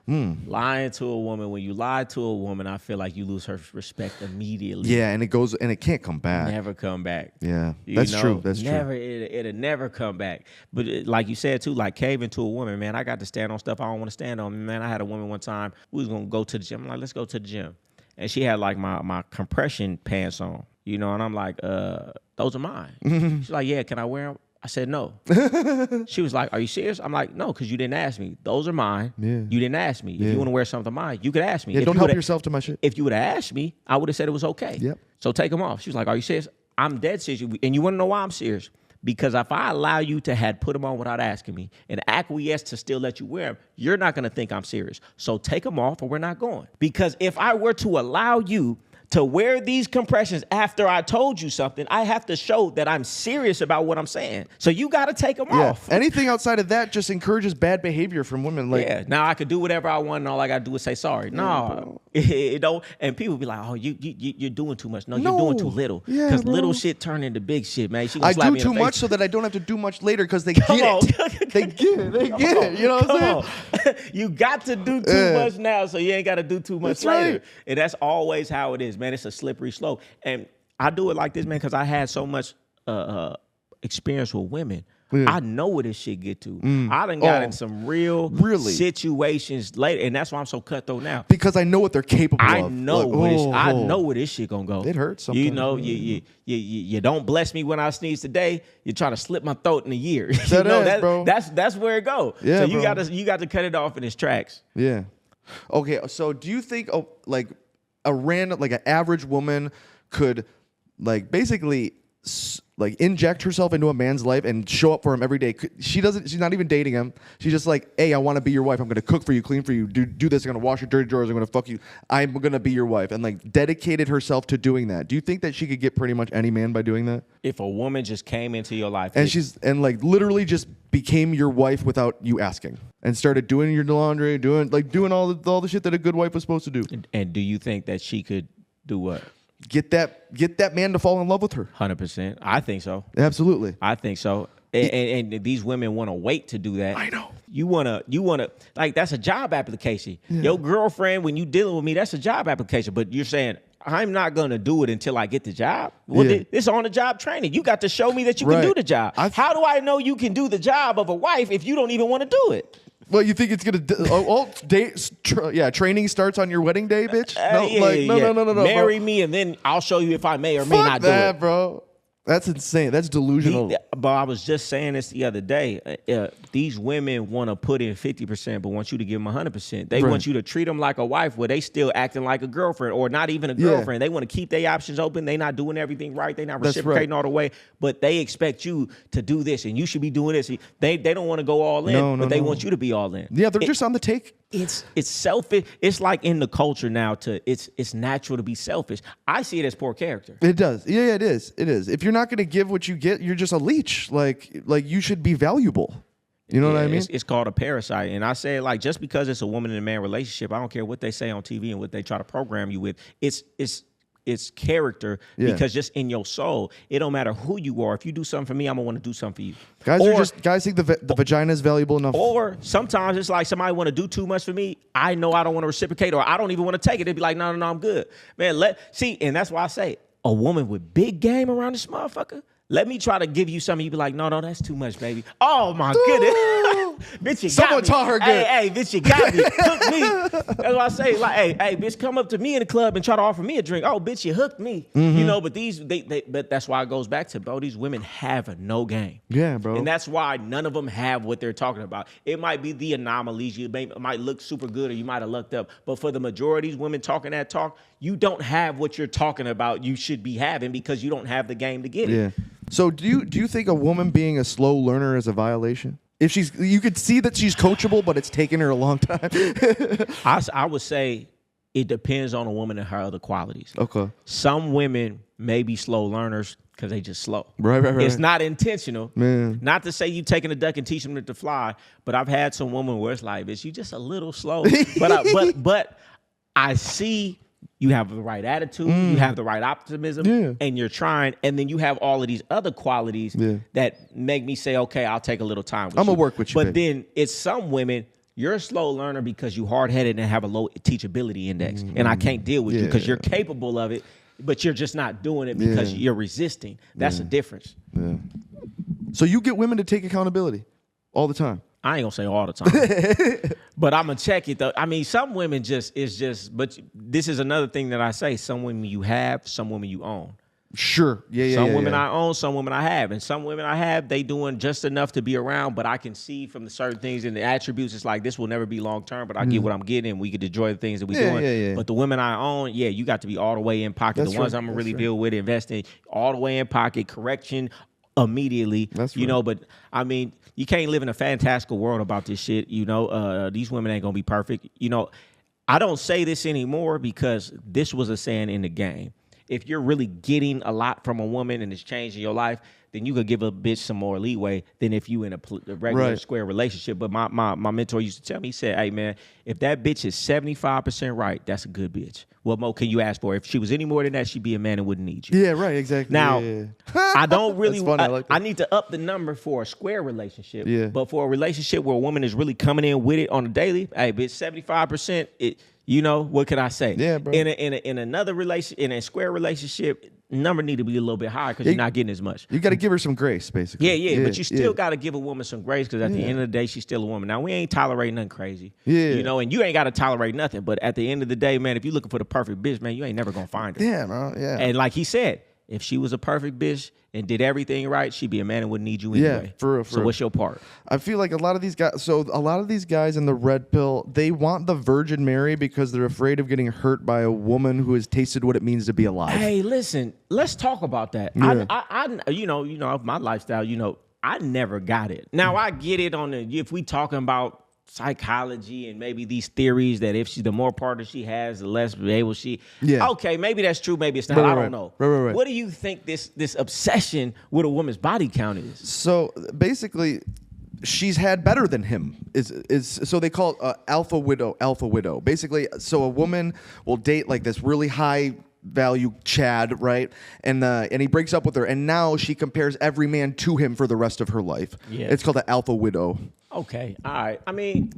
Lying to a woman. When you lie to a woman, I feel like you lose her respect immediately. Yeah, and it can't come back. Never come back. Yeah, that's true. That's true. It'll never come back. But like you said too, like caving to a woman, man, I got to stand on stuff I don't want to stand on. Man, I had a woman one time. We was gonna go to the gym. I'm like, let's go to the gym, and she had like my compression pants on, and I'm like, those are mine. She's like, yeah, can I wear them? I said, no. She was like, are you serious? I'm like, no, because you didn't ask me. Those are mine. Yeah. You didn't ask me. If you want to wear something of mine, you could ask me. Yeah, don't help yourself to my shit. If you would have asked me, I would have said it was okay. Yep. So take them off. She was like, are you serious? I'm dead serious. And you want to know why I'm serious? Because if I allow you to had put them on without asking me and acquiesce to still let you wear them, you're not going to think I'm serious. So take them off or we're not going. Because if I were to allow you to wear these compressions after I told you something, I have to show that I'm serious about what I'm saying. So you got to take them off. Anything outside of that just encourages bad behavior from women. Like, yeah, now I could do whatever I want, and all I got to do is say sorry. No, it don't. And people be like, "Oh, you're doing too much." No, you're doing too little. Because little shit turn into big shit, man. She gonna slap I do me in the too face. much so that I don't have to do much later because they get it. They get it. They get it. You know what I'm saying? You got to do too much now, so you ain't got to do too much later. Right. And that's always how it is, man. It's a slippery slope. And I do it like this, man, because I had so much experience with women. I know where this shit get to. I done got in some real situations later, and that's why I'm so cutthroat now. Because I know what they're capable of. I know where this shit gonna go. It hurts sometimes. You know, you don't bless me when I sneeze today. You're trying to slip my throat in a year. Bro. That's where it go. Yeah, so you got to cut it off in its tracks. Yeah. Okay. So do you think like a random, like an average woman could like basically like inject herself into a man's life and show up for him every day? She's not even dating him. She's just like, hey, I want to be your wife. I'm going to cook for you, clean for you, do this. I'm going to wash your dirty drawers. I'm going to fuck you. I'm going to be your wife. And like dedicated herself to doing that. Do you think that she could get pretty much any man by doing that? If a woman just came into your life and like literally just became your wife without you asking and started doing your laundry, doing all the shit that a good wife was supposed to do. And do you think that she could do what? Get that man to fall in love with her. 100%. I think so. Absolutely. I think so. And these women want to wait to do that. I know. You wanna like that's a job application. Yeah. Your girlfriend, when you dealing with me, that's a job application. But you're saying I'm not gonna do it until I get the job. Well, it's on the job training. You got to show me that you can do the job. How do I know you can do the job of a wife if you don't even want to do it? Well, you think it's gonna training starts on your wedding day, bitch? No. Marry bro. me, and then I'll show you if I may or may not do it, bro. That's insane. That's delusional. But I was just saying this the other day. These women want to put in 50%, but want you to give them 100%. They want you to treat them like a wife where they still acting like a girlfriend or not even a girlfriend. They want to keep their options open. They not doing everything right. They not reciprocating all the way, but they expect you to do this and you should be doing this. They don't want to go all in, but they want you to be all in. Yeah, they're just on the take. It's selfish. It's like in the culture now it's natural to be selfish. I see it as poor character. It does. Yeah, it is. It is. If you're not going to give what you get, you're just a leech. Like you should be valuable. You know what I mean? It's called a parasite. And I say, like, just because it's a woman and a man relationship, I don't care what they say on TV and what they try to program you with. It's character because just in your soul, it don't matter who you are. If you do something for me, I'm gonna want to do something for you. Guys think the vagina is valuable enough. Or sometimes it's like somebody want to do too much for me. I know I don't want to reciprocate, or I don't even want to take it. They'd be like, no, I'm good, man. And that's why I say a woman with big game around this motherfucker. Let me try to give you something. You be like, no, that's too much, baby. Oh my goodness, bitch, you got Someone me. taught her good. Hey, bitch, you got me. Hooked me. That's what I say. Like, hey, bitch, come up to me in the club and try to offer me a drink. Oh, bitch, you hooked me. Mm-hmm. You know, but but that's why it goes back to, bro, these women have no game. Yeah, bro. And that's why none of them have what they're talking about. It might be the anomalies. You might look super good, or you might have lucked up. But for the majority of these women talking that talk, you don't have what you're talking about. You should be having because you don't have the game to get it. Yeah. So do you think a woman being a slow learner is a violation? If you could see that she's coachable, but it's taken her a long time. I would say it depends on a woman and her other qualities. Okay. Some women may be slow learners because they just slow. Right. It's not intentional. Man. Not to say you taking a duck and teaching them to fly, but I've had some women where it's like, bitch, you just a little slow. But I see you have the right attitude, you have the right optimism, and you're trying, and then you have all of these other qualities that make me say, okay, I'll take a little time with you. I'm going to work with you, But then it's some women, you're a slow learner because you hard-headed and have a low teachability index, and I can't deal with you because you're capable of it, but you're just not doing it because you're resisting. That's the difference. Yeah. So you get women to take accountability all the time? I ain't gonna say all the time, but I'm gonna check it though. I mean, some women but this is another thing that I say. Some women you have, some women you own. Sure. Yeah. Some women I own, some women I have. And some women I have, they doing just enough to be around, but I can see from the certain things and the attributes, it's like, this will never be long term, but I get what I'm getting and we can enjoy the things that we're doing. Yeah. But the women I own, you got to be all the way in pocket. The ones I'm going to really deal with, investing all the way in pocket, correction immediately. That's you know, but I mean, you can't live in a fantastical world about this shit. You know, these women ain't going to be perfect. You know, I don't say this anymore because this was a saying in the game. If you're really getting a lot from a woman and it's changing your life, then you could give a bitch some more leeway than if you in a regular square relationship. But my mentor used to tell me, he said, hey, man, if that bitch is 75% right, that's a good bitch. What more can you ask for? If she was any more than that, she'd be a man and wouldn't need you. Yeah, right, exactly. Now, I don't really, That's funny, I need to up the number for a square relationship. Yeah. But for a relationship where a woman is really coming in with it on a daily, hey, bitch, 75%, you know, what could I say? Yeah, bro. In another relation, in a square relationship, number need to be a little bit higher because you're not getting as much. You got to give her some grace, basically. Yeah, but you still got to give a woman some grace because at the end of the day, she's still a woman. Now, we ain't tolerating nothing crazy. Yeah. You know, and you ain't got to tolerate nothing. But at the end of the day, man, if you're looking for the perfect bitch, man, you ain't never going to find her. Yeah, bro, yeah. And like he said, if she was a perfect bitch and did everything right, she'd be a man and wouldn't need you anyway. Yeah, for real. So what's your part? I feel like a lot of these guys in the red pill, they want the Virgin Mary because they're afraid of getting hurt by a woman who has tasted what it means to be alive. Hey, listen, let's talk about that. Yeah. I you know, my lifestyle, you know, I never got it. Now I get it on if we talking about psychology and maybe these theories that if the more partners she has, the less able she. Yeah. Okay, maybe that's true, maybe it's not. I don't know. Right. What do you think this obsession with a woman's body count is? So basically, she's had better than him. So they call it alpha widow. Basically, so a woman will date like this really high value Chad, right? And he breaks up with her, and now she compares every man to him for the rest of her life. Yeah. It's called the alpha widow. Okay, all right. I mean,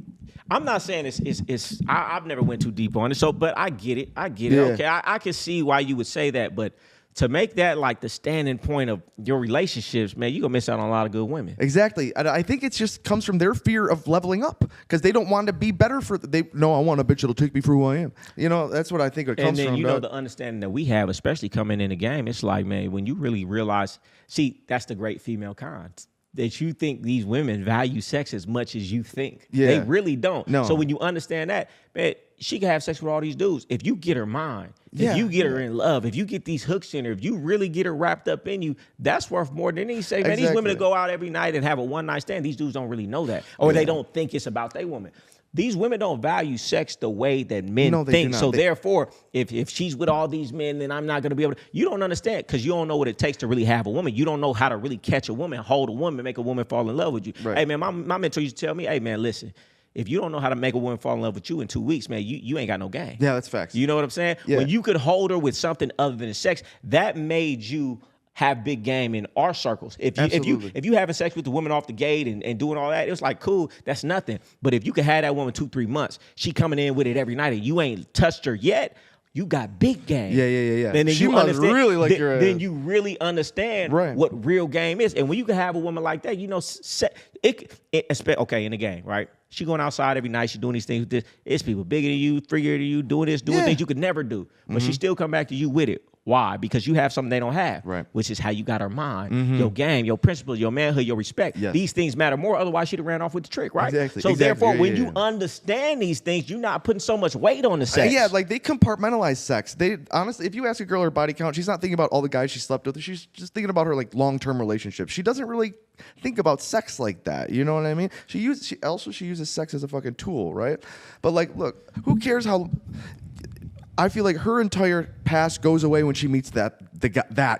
I'm not saying it's I've never went too deep on it, so but I get it. Yeah. Okay, I can see why you would say that, but to make that like the standing point of your relationships, man, you're going to miss out on a lot of good women. Exactly. And I think it just comes from their fear of leveling up because they don't want to be better I want a bitch that'll take me for who I am. You know, that's what I think it comes from. And then, you know, the understanding that we have, especially coming in the game, it's like, man, when you really realize, see, that's the great female con. That you think these women value sex as much as you think. Yeah. They really don't. No. So when you understand that, man, she can have sex with all these dudes. If you get her mind, if you get her in love, if you get these hooks in her, if you really get her wrapped up in you, that's worth more than any say. Man, Exactly. these women that go out every night and have a one-night stand, these dudes don't really know that. Or they don't think it's about their woman. These women don't value sex the way that men think. So therefore, if she's with all these men, then I'm not going to be able to. You don't understand because you don't know what it takes to really have a woman. You don't know how to really catch a woman, hold a woman, make a woman fall in love with you. Right. Hey, man, my mentor used to tell me, hey, man, listen, if you don't know how to make a woman fall in love with you in 2 weeks, man, you ain't got no game. Yeah, that's facts. You know what I'm saying? Yeah. When you could hold her with something other than sex, that made you have big game in our circles. If you having sex with the woman off the gate and doing all that, it was like, cool, that's nothing. But if you could have that woman 2-3 months, she coming in with it every night and you ain't touched her yet, you got big game. Yeah. Then she must really like your ass. Then you really understand what real game is. And when you can have a woman like that, you know, okay, in the game, right? She going outside every night. She doing these things. It's people bigger than you, freakier than you, doing things you could never do. But she still come back to you with it. Why? Because you have something they don't have, which is how you got her mind, your game, your principles, your manhood, your respect. Yes. These things matter more. Otherwise, she'd have ran off with the trick, right? Exactly. So therefore, when you understand these things, you're not putting so much weight on the sex. Yeah, like they compartmentalize sex. They honestly, if you ask a girl her body count, she's not thinking about all the guys she slept with. She's just thinking about her like long-term relationships. She doesn't really think about sex like that. You know what I mean? She uses sex as a fucking tool, right? But like, look, who cares how? I feel like her entire past goes away when she meets that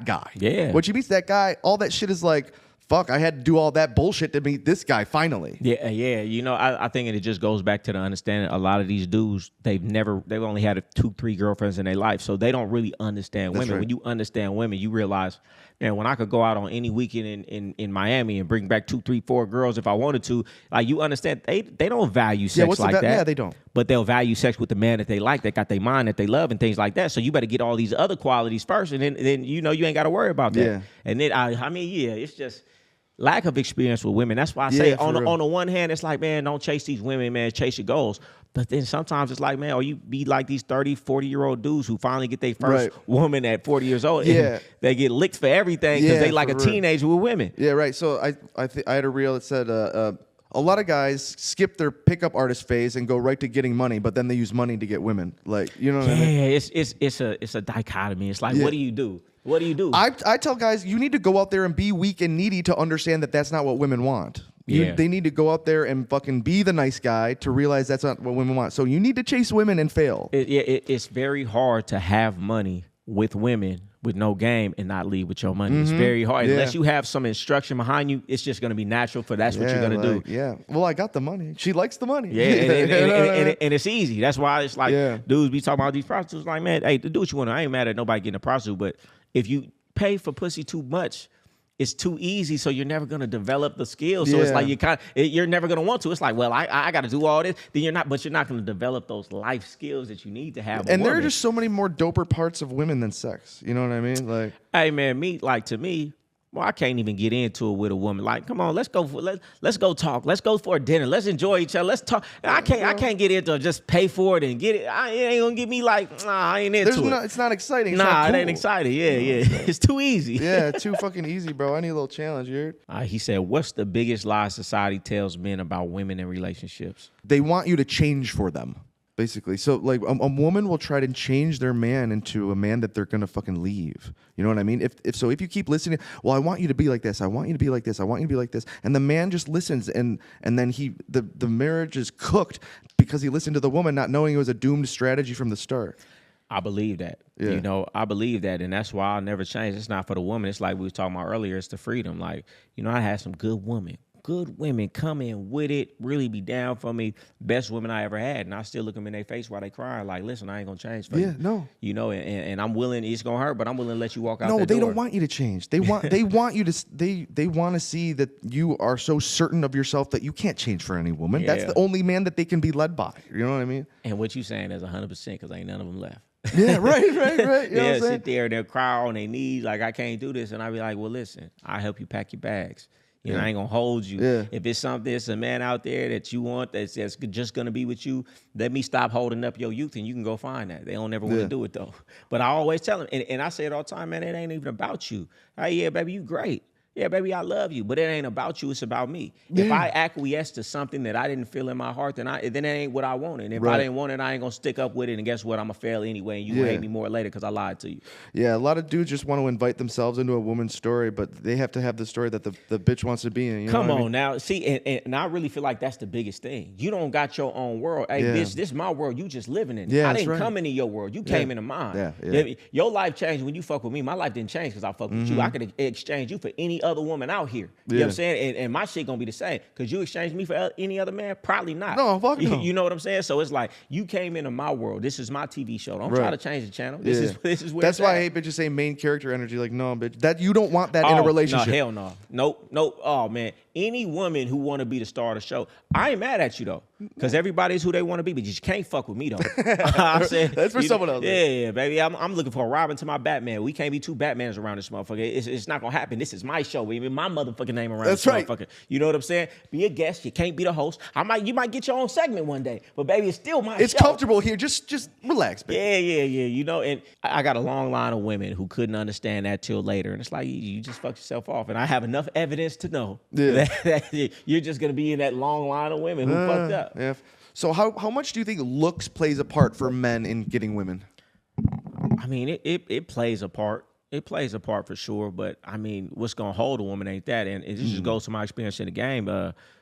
guy. Yeah. When she meets that guy, all that shit is like, fuck, I had to do all that bullshit to meet this guy finally. Yeah. You know, I think it just goes back to the understanding a lot of these dudes, they've only had 2-3 girlfriends in their life, so they don't really understand women. Right. When you understand women, you realize, man, when I could go out on any weekend in Miami and bring back 2, 3, 4 girls if I wanted to, like you understand, they don't value sex like that. Yeah, they don't. But they'll value sex with the man that they like, that got their mind, that they love, and things like that. So you better get all these other qualities first, and then you know you ain't got to worry about that. Yeah. And then it's just lack of experience with women. That's why I say on the one hand, it's like, man, don't chase these women, man, chase your goals. But then sometimes it's like, man, or you be like these 30, 40-year-old dudes who finally get their first woman at 40 years old. Yeah. They get licked for everything because they like a teenager with women. Yeah, right. So I had a reel that said a lot of guys skip their pickup artist phase and go right to getting money, but then they use money to get women. Like, you know what I mean? Yeah, it's a dichotomy. It's like, what do you do? What do you do? I tell guys, you need to go out there and be weak and needy to understand that that's not what women want. They need to go out there and fucking be the nice guy to realize that's not what women want. So you need to chase women and fail. It's very hard to have money with women with no game and not lead with your money. It's very hard. Unless you have some instruction behind you, it's just going to be natural for that's what you're going to do. Yeah. Well, I got the money. She likes the money. Yeah, and it's easy. That's why it's like dudes be talking about these prostitutes like, man, hey, do what you want. I ain't mad at nobody getting a prostitute, but if you pay for pussy too much, it's too easy, so you're never gonna develop the skills. So it's like you're never gonna want to. It's like, well, I got to do all this. Then you're not gonna develop those life skills that you need to have. And there are just so many more doper parts of women than sex. You know what I mean? Like, hey man, to me. Well, I can't even get into it with a woman. Like, come on, let's go talk. Let's go for a dinner. Let's enjoy each other. Let's talk. I can't get into just pay for it and get it. It ain't gonna get me like, I ain't into it. It's not exciting. It ain't exciting. Yeah. It's too easy. Yeah, too fucking easy, bro. I need a little challenge, you heard? He said, what's the biggest lie society tells men about women in relationships? They want you to change for them. Basically, so like a woman will try to change their man into a man that they're gonna fucking leave. You know what I mean? If you keep listening, well, I want you to be like this. I want you to be like this. I want you to be like this. And the man just listens, and then the marriage is cooked because he listened to the woman, not knowing it was a doomed strategy from the start. I believe that. Yeah. You know, I believe that, and that's why I'll never change. It's not for the woman. It's like we were talking about earlier. It's the freedom. Like, you know, I had some good women come in with it, really be down for me. Best women I ever had, and I still look them in their face while they crying. Like, listen, I ain't gonna change for you. Yeah, no. You know, and I'm willing. It's gonna hurt, but I'm willing to let you walk out. No, that they door. don't want you to change. They want you to. They want to see that you are so certain of yourself that you can't change for any woman. Yeah. That's the only man that they can be led by. You know what I mean? And what you saying is 100% because ain't none of them left. Yeah, right. You know they'll sit there and they'll cry on their knees like, I can't do this, and I'll be like, well, listen, I'll help you pack your bags. You know, I ain't gonna hold you. Yeah. If it's a man out there that you want that's just gonna be with you, let me stop holding up your youth and you can go find that. They don't ever want to do it though. But I always tell them, and I say it all the time, man, it ain't even about you. Hey, yeah, baby, you great. Yeah, baby, I love you, but it ain't about you. It's about me. Yeah. If I acquiesce to something that I didn't feel in my heart, then it ain't what I wanted. And if I didn't want it, I ain't gonna stick up with it. And guess what? I'm gonna fail anyway, and you will hate me more later because I lied to you. Yeah, a lot of dudes just want to invite themselves into a woman's story, but they have to have the story that the bitch wants to be in. You Come know on I mean? Now, see, and I really feel like that's the biggest thing. You don't got your own world. Hey, bitch, this is my world. You just living in it. Yeah, I didn't come into your world. You came into mine. Yeah. Your life changed when you fuck with me. My life didn't change because I fuck with you. I could exchange you for any other woman out here. You know what I'm saying? And my shit gonna be the same. Because you exchange me for any other man? Probably not. No, fuck no. You know what I'm saying? So it's like, you came into my world. This is my TV show. Don't try to change the channel. This is where that's why I hate bitches say main character energy. Like, no, bitch. That you don't want that in a relationship. No, hell no. Nope. Oh, man. Any woman who want to be the star of the show, I ain't mad at you, though. Because everybody's who they want to be, but you can't fuck with me, though. I said, that's for someone else. Yeah, baby. I'm looking for a Robin to my Batman. We can't be two Batmans around this motherfucker. It's not going to happen. This is my show. Baby. My motherfucking name around this motherfucker. You know what I'm saying? Be a guest. You can't be the host. You might get your own segment one day, but baby, it's still my show. It's comfortable here. Just relax, baby. Yeah. You know, and I got a long line of women who couldn't understand that till later. And it's like, you just fucked yourself off. And I have enough evidence to know that you're just going to be in that long line of women who fucked up. Yeah. So how much do you think looks plays a part for men in getting women? I mean, it plays a part. It plays a part for sure, but I mean, what's gonna hold a woman ain't that, and it just goes to my experience in the game.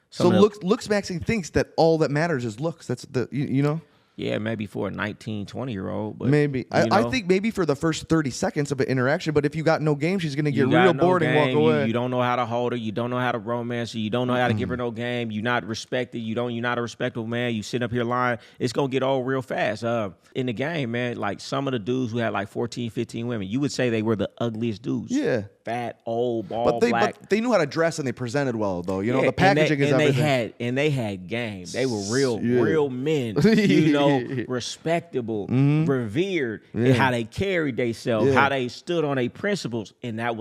So looks maxing thinks that all that matters is looks. That's you know. Yeah, maybe for a 19, 20-year-old. But maybe. I think maybe for the first 30 seconds of an interaction, but if you got no game, she's going to get real bored and walk away. You don't know how to hold her. You don't know how to romance her. You don't know how to give her no game. You're not respected. You're not a respectable man. You sit up here lying. It's going to get old real fast. In the game, man, like some of the dudes who had like 14, 15 women, you would say they were the ugliest dudes. Yeah. Fat, old, bald, black. But they knew how to dress and they presented well, though. You know, the packaging is everything. They had game. They were real men. You know, respectable, revered, in how they carried themselves, how they stood on their principles, and I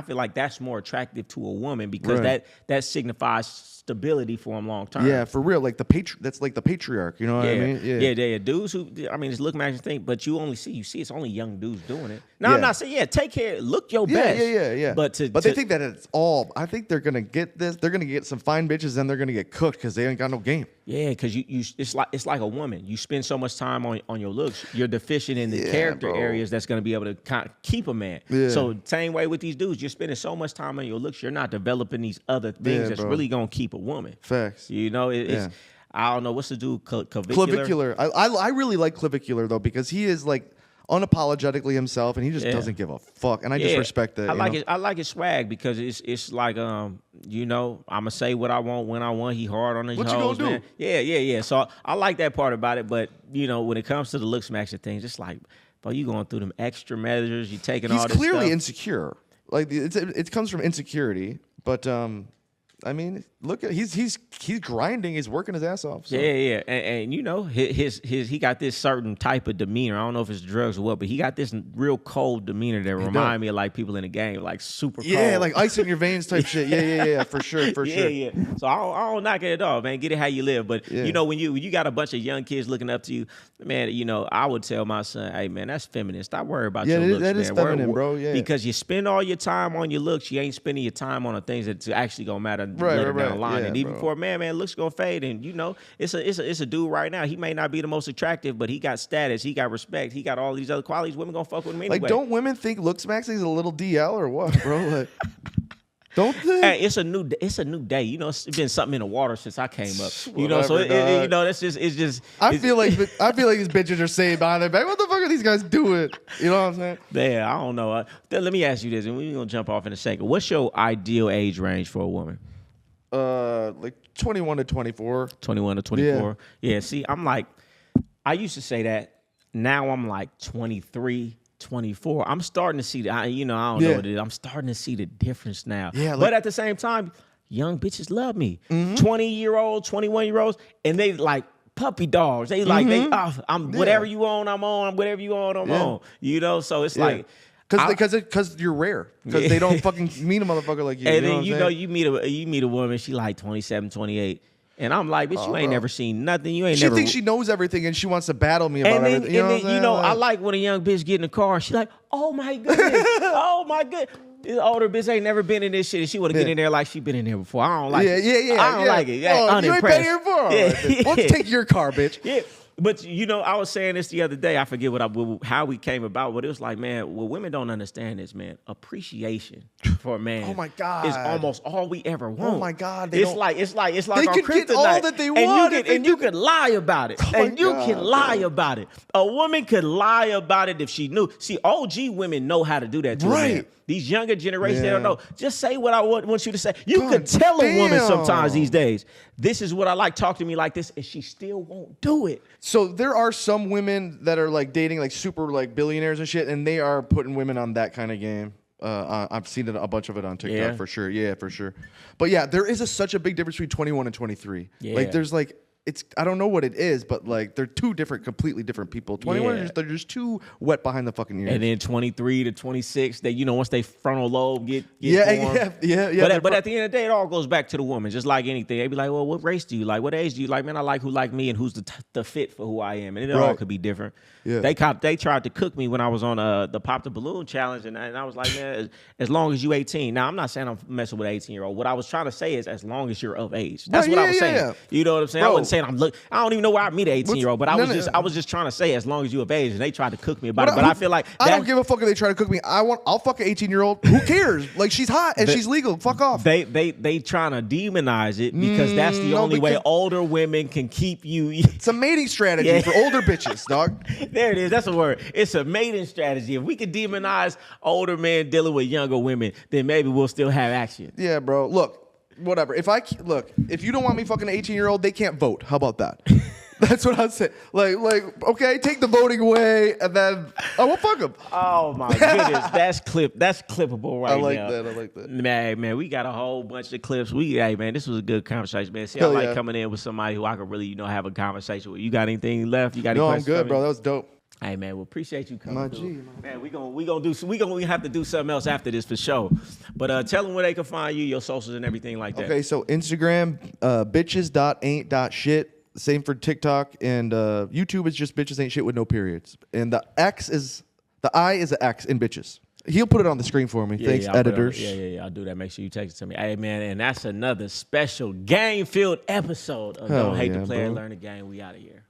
feel like that's more attractive to a woman because that signifies stability for them long term. Yeah, for real. Like that's like the patriarch. You know what I mean? Yeah. Dudes who, I mean, it's look matching thing, but you see it's only young dudes doing it. Now I'm not saying take care, look your best. Yeah. But they think that it's all. I think they're gonna get this. They're gonna get some fine bitches, and they're gonna get cooked because they ain't got no game. Yeah, because it's like a woman. You spend so much time on your looks. You're deficient in the character areas that's going to be able to kind of keep a man. Yeah. So same way with these dudes, you're spending so much time on your looks. You're not developing these other things that's really going to keep a woman. Facts. You know, it's I don't know what's the dude clavicular. I really like clavicular though because he is like unapologetically himself and he just doesn't give a fuck, and I just respect that. I like his swag because it's like you know, I'ma say what I want when I want. He hard on his what hoes, you gonna man. do? Yeah. So I like that part about it, but you know, when it comes to the look smacks and things, it's like, bro, you going through them extra measures, you taking all this stuff. He's clearly insecure. Like it comes from insecurity, but I mean, look at he's grinding, he's working his ass off. So. Yeah, and you know, his he got this certain type of demeanor. I don't know if it's drugs or what, but he got this real cold demeanor that remind me of like people in the game, like super cold. Yeah, like ice in your veins type shit. Yeah, for sure, sure. Yeah. So I don't knock it at all, man. Get it how you live, but you know, when you got a bunch of young kids looking up to you, man, you know, I would tell my son, hey man, that's feminist. Stop worrying about your looks, that man. is feminine, bro. Yeah, because you spend all your time on your looks, you ain't spending your time on the things that's actually gonna matter later down the line. Yeah, and even bro. for a man, looks gonna fade. And you know, it's a dude right now. He may not be the most attractive, but he got status, he got respect, he got all these other qualities. Women gonna fuck with him anyway. Like, don't women think looks maxing is a little DL or what, bro? Like, don't they? Hey, it's a new day. You know, it's been something in the water since I came up. You know, so you know, it's just. I feel like these bitches are saying behind their back, what the fuck are these guys doing? You know what I'm saying? Yeah, I don't know. Let me ask you this, and we're gonna jump off in a second. What's your ideal age range for a woman? Like 21 to 24. 21 to 24. Yeah, see, I'm like, I used to say that. Now I'm like 23, 24. I'm starting to see I don't know what it is. I'm starting to see the difference now. Yeah, but at the same time, young bitches love me. 20-year-olds, 21-year-olds, and they like puppy dogs. They like, I'm whatever you on, I'm on. Whatever you on, I'm on. You know, so it's like. Because you're rare. Because they don't fucking meet a motherfucker like you. And then you meet a woman, she like 27, 28. And I'm like, bitch, you ain't never seen nothing. She thinks she knows everything and she wants to battle me about everything. You know, I like when a young bitch get in the car. She like, oh my goodness, oh my goodness. This older bitch ain't never been in this shit, and she want to get in there like she been in there before. I don't like it. Yeah. I don't like it. You ain't been here before. Let's take your car, bitch. Yeah. But you know, I was saying this the other day. I forget how we came about, but it was like, man, what women don't understand is, man, appreciation for a man. Oh my God, is almost all we ever want. Oh my God, it's like they our could kryptonite. get all that they want, and you could lie about it, about it. A woman could lie about it if she knew. See, OG women know how to do that to a man. These younger generations, they don't know. Just say what I want you to say. You could tell a woman sometimes these days, this is what I like, talk to me like this, and she still won't do it. So there are some women that are like dating like super like billionaires and shit, and they are putting women on that kind of game. I've seen a bunch of it on TikTok for sure. Yeah, for sure. But yeah, there is such a big difference between 21 and 23. Yeah. Like there's like, I don't know what it is, but like they're two completely different people. 21, they're just too wet behind the fucking ears. And then 23 to 26, they, you know, once they frontal lobe get formed. Yeah. But at the end of the day, it all goes back to the woman, just like anything. They be like, well, what race do you like? What age do you like? Man, I like who like me and who's the fit for who I am. And it all could be different. Yeah. They tried to cook me when I was on the Pop the Balloon challenge, and I was like, man, as long as you 18. Now, I'm not saying I'm messing with an 18-year-old. What I was trying to say is as long as you're of age. That's what I was saying. You know what I'm saying? Bro. I wasn't saying I don't even know where I meet an 18-year-old, but I was just trying to say as long as you of age, and they tried to cook me about it. But I feel like I don't give a fuck if they try to cook me. I'll fuck an 18-year-old. Who cares? Like, she's hot and she's legal. Fuck off. They trying to demonize it because that's the only way older women can keep you. It's a mating strategy for older bitches, dog. There it is. That's a word. It's a mating strategy. If we could demonize older men dealing with younger women, then maybe we'll still have action. Yeah, bro. Look. Whatever. If you don't want me fucking an 18-year-old, they can't vote. How about that? That's what I'd say. Like, okay, take the voting away, and then we'll fuck them. Oh my goodness, that's clippable right now. I like that. Man, we got a whole bunch of clips. Hey, man, this was a good conversation, man. See, I like coming in with somebody who I could really, have a conversation with. You got anything left? You got any questions? No, I'm good, bro. That was dope. Hey man, we appreciate you coming. My G, man, we gonna have to do something else after this for sure. But tell them where they can find you, your socials and everything like that. Okay, so Instagram, bitches.ain't.shit. Same for TikTok, and YouTube is just bitches ain't shit with no periods. And the I is an X in bitches. He'll put it on the screen for me. Thanks, editors. I'll do that. Make sure you text it to me. Hey man, and that's another special game-filled episode of Don't Hate the Player, Learn the Game. We out of here.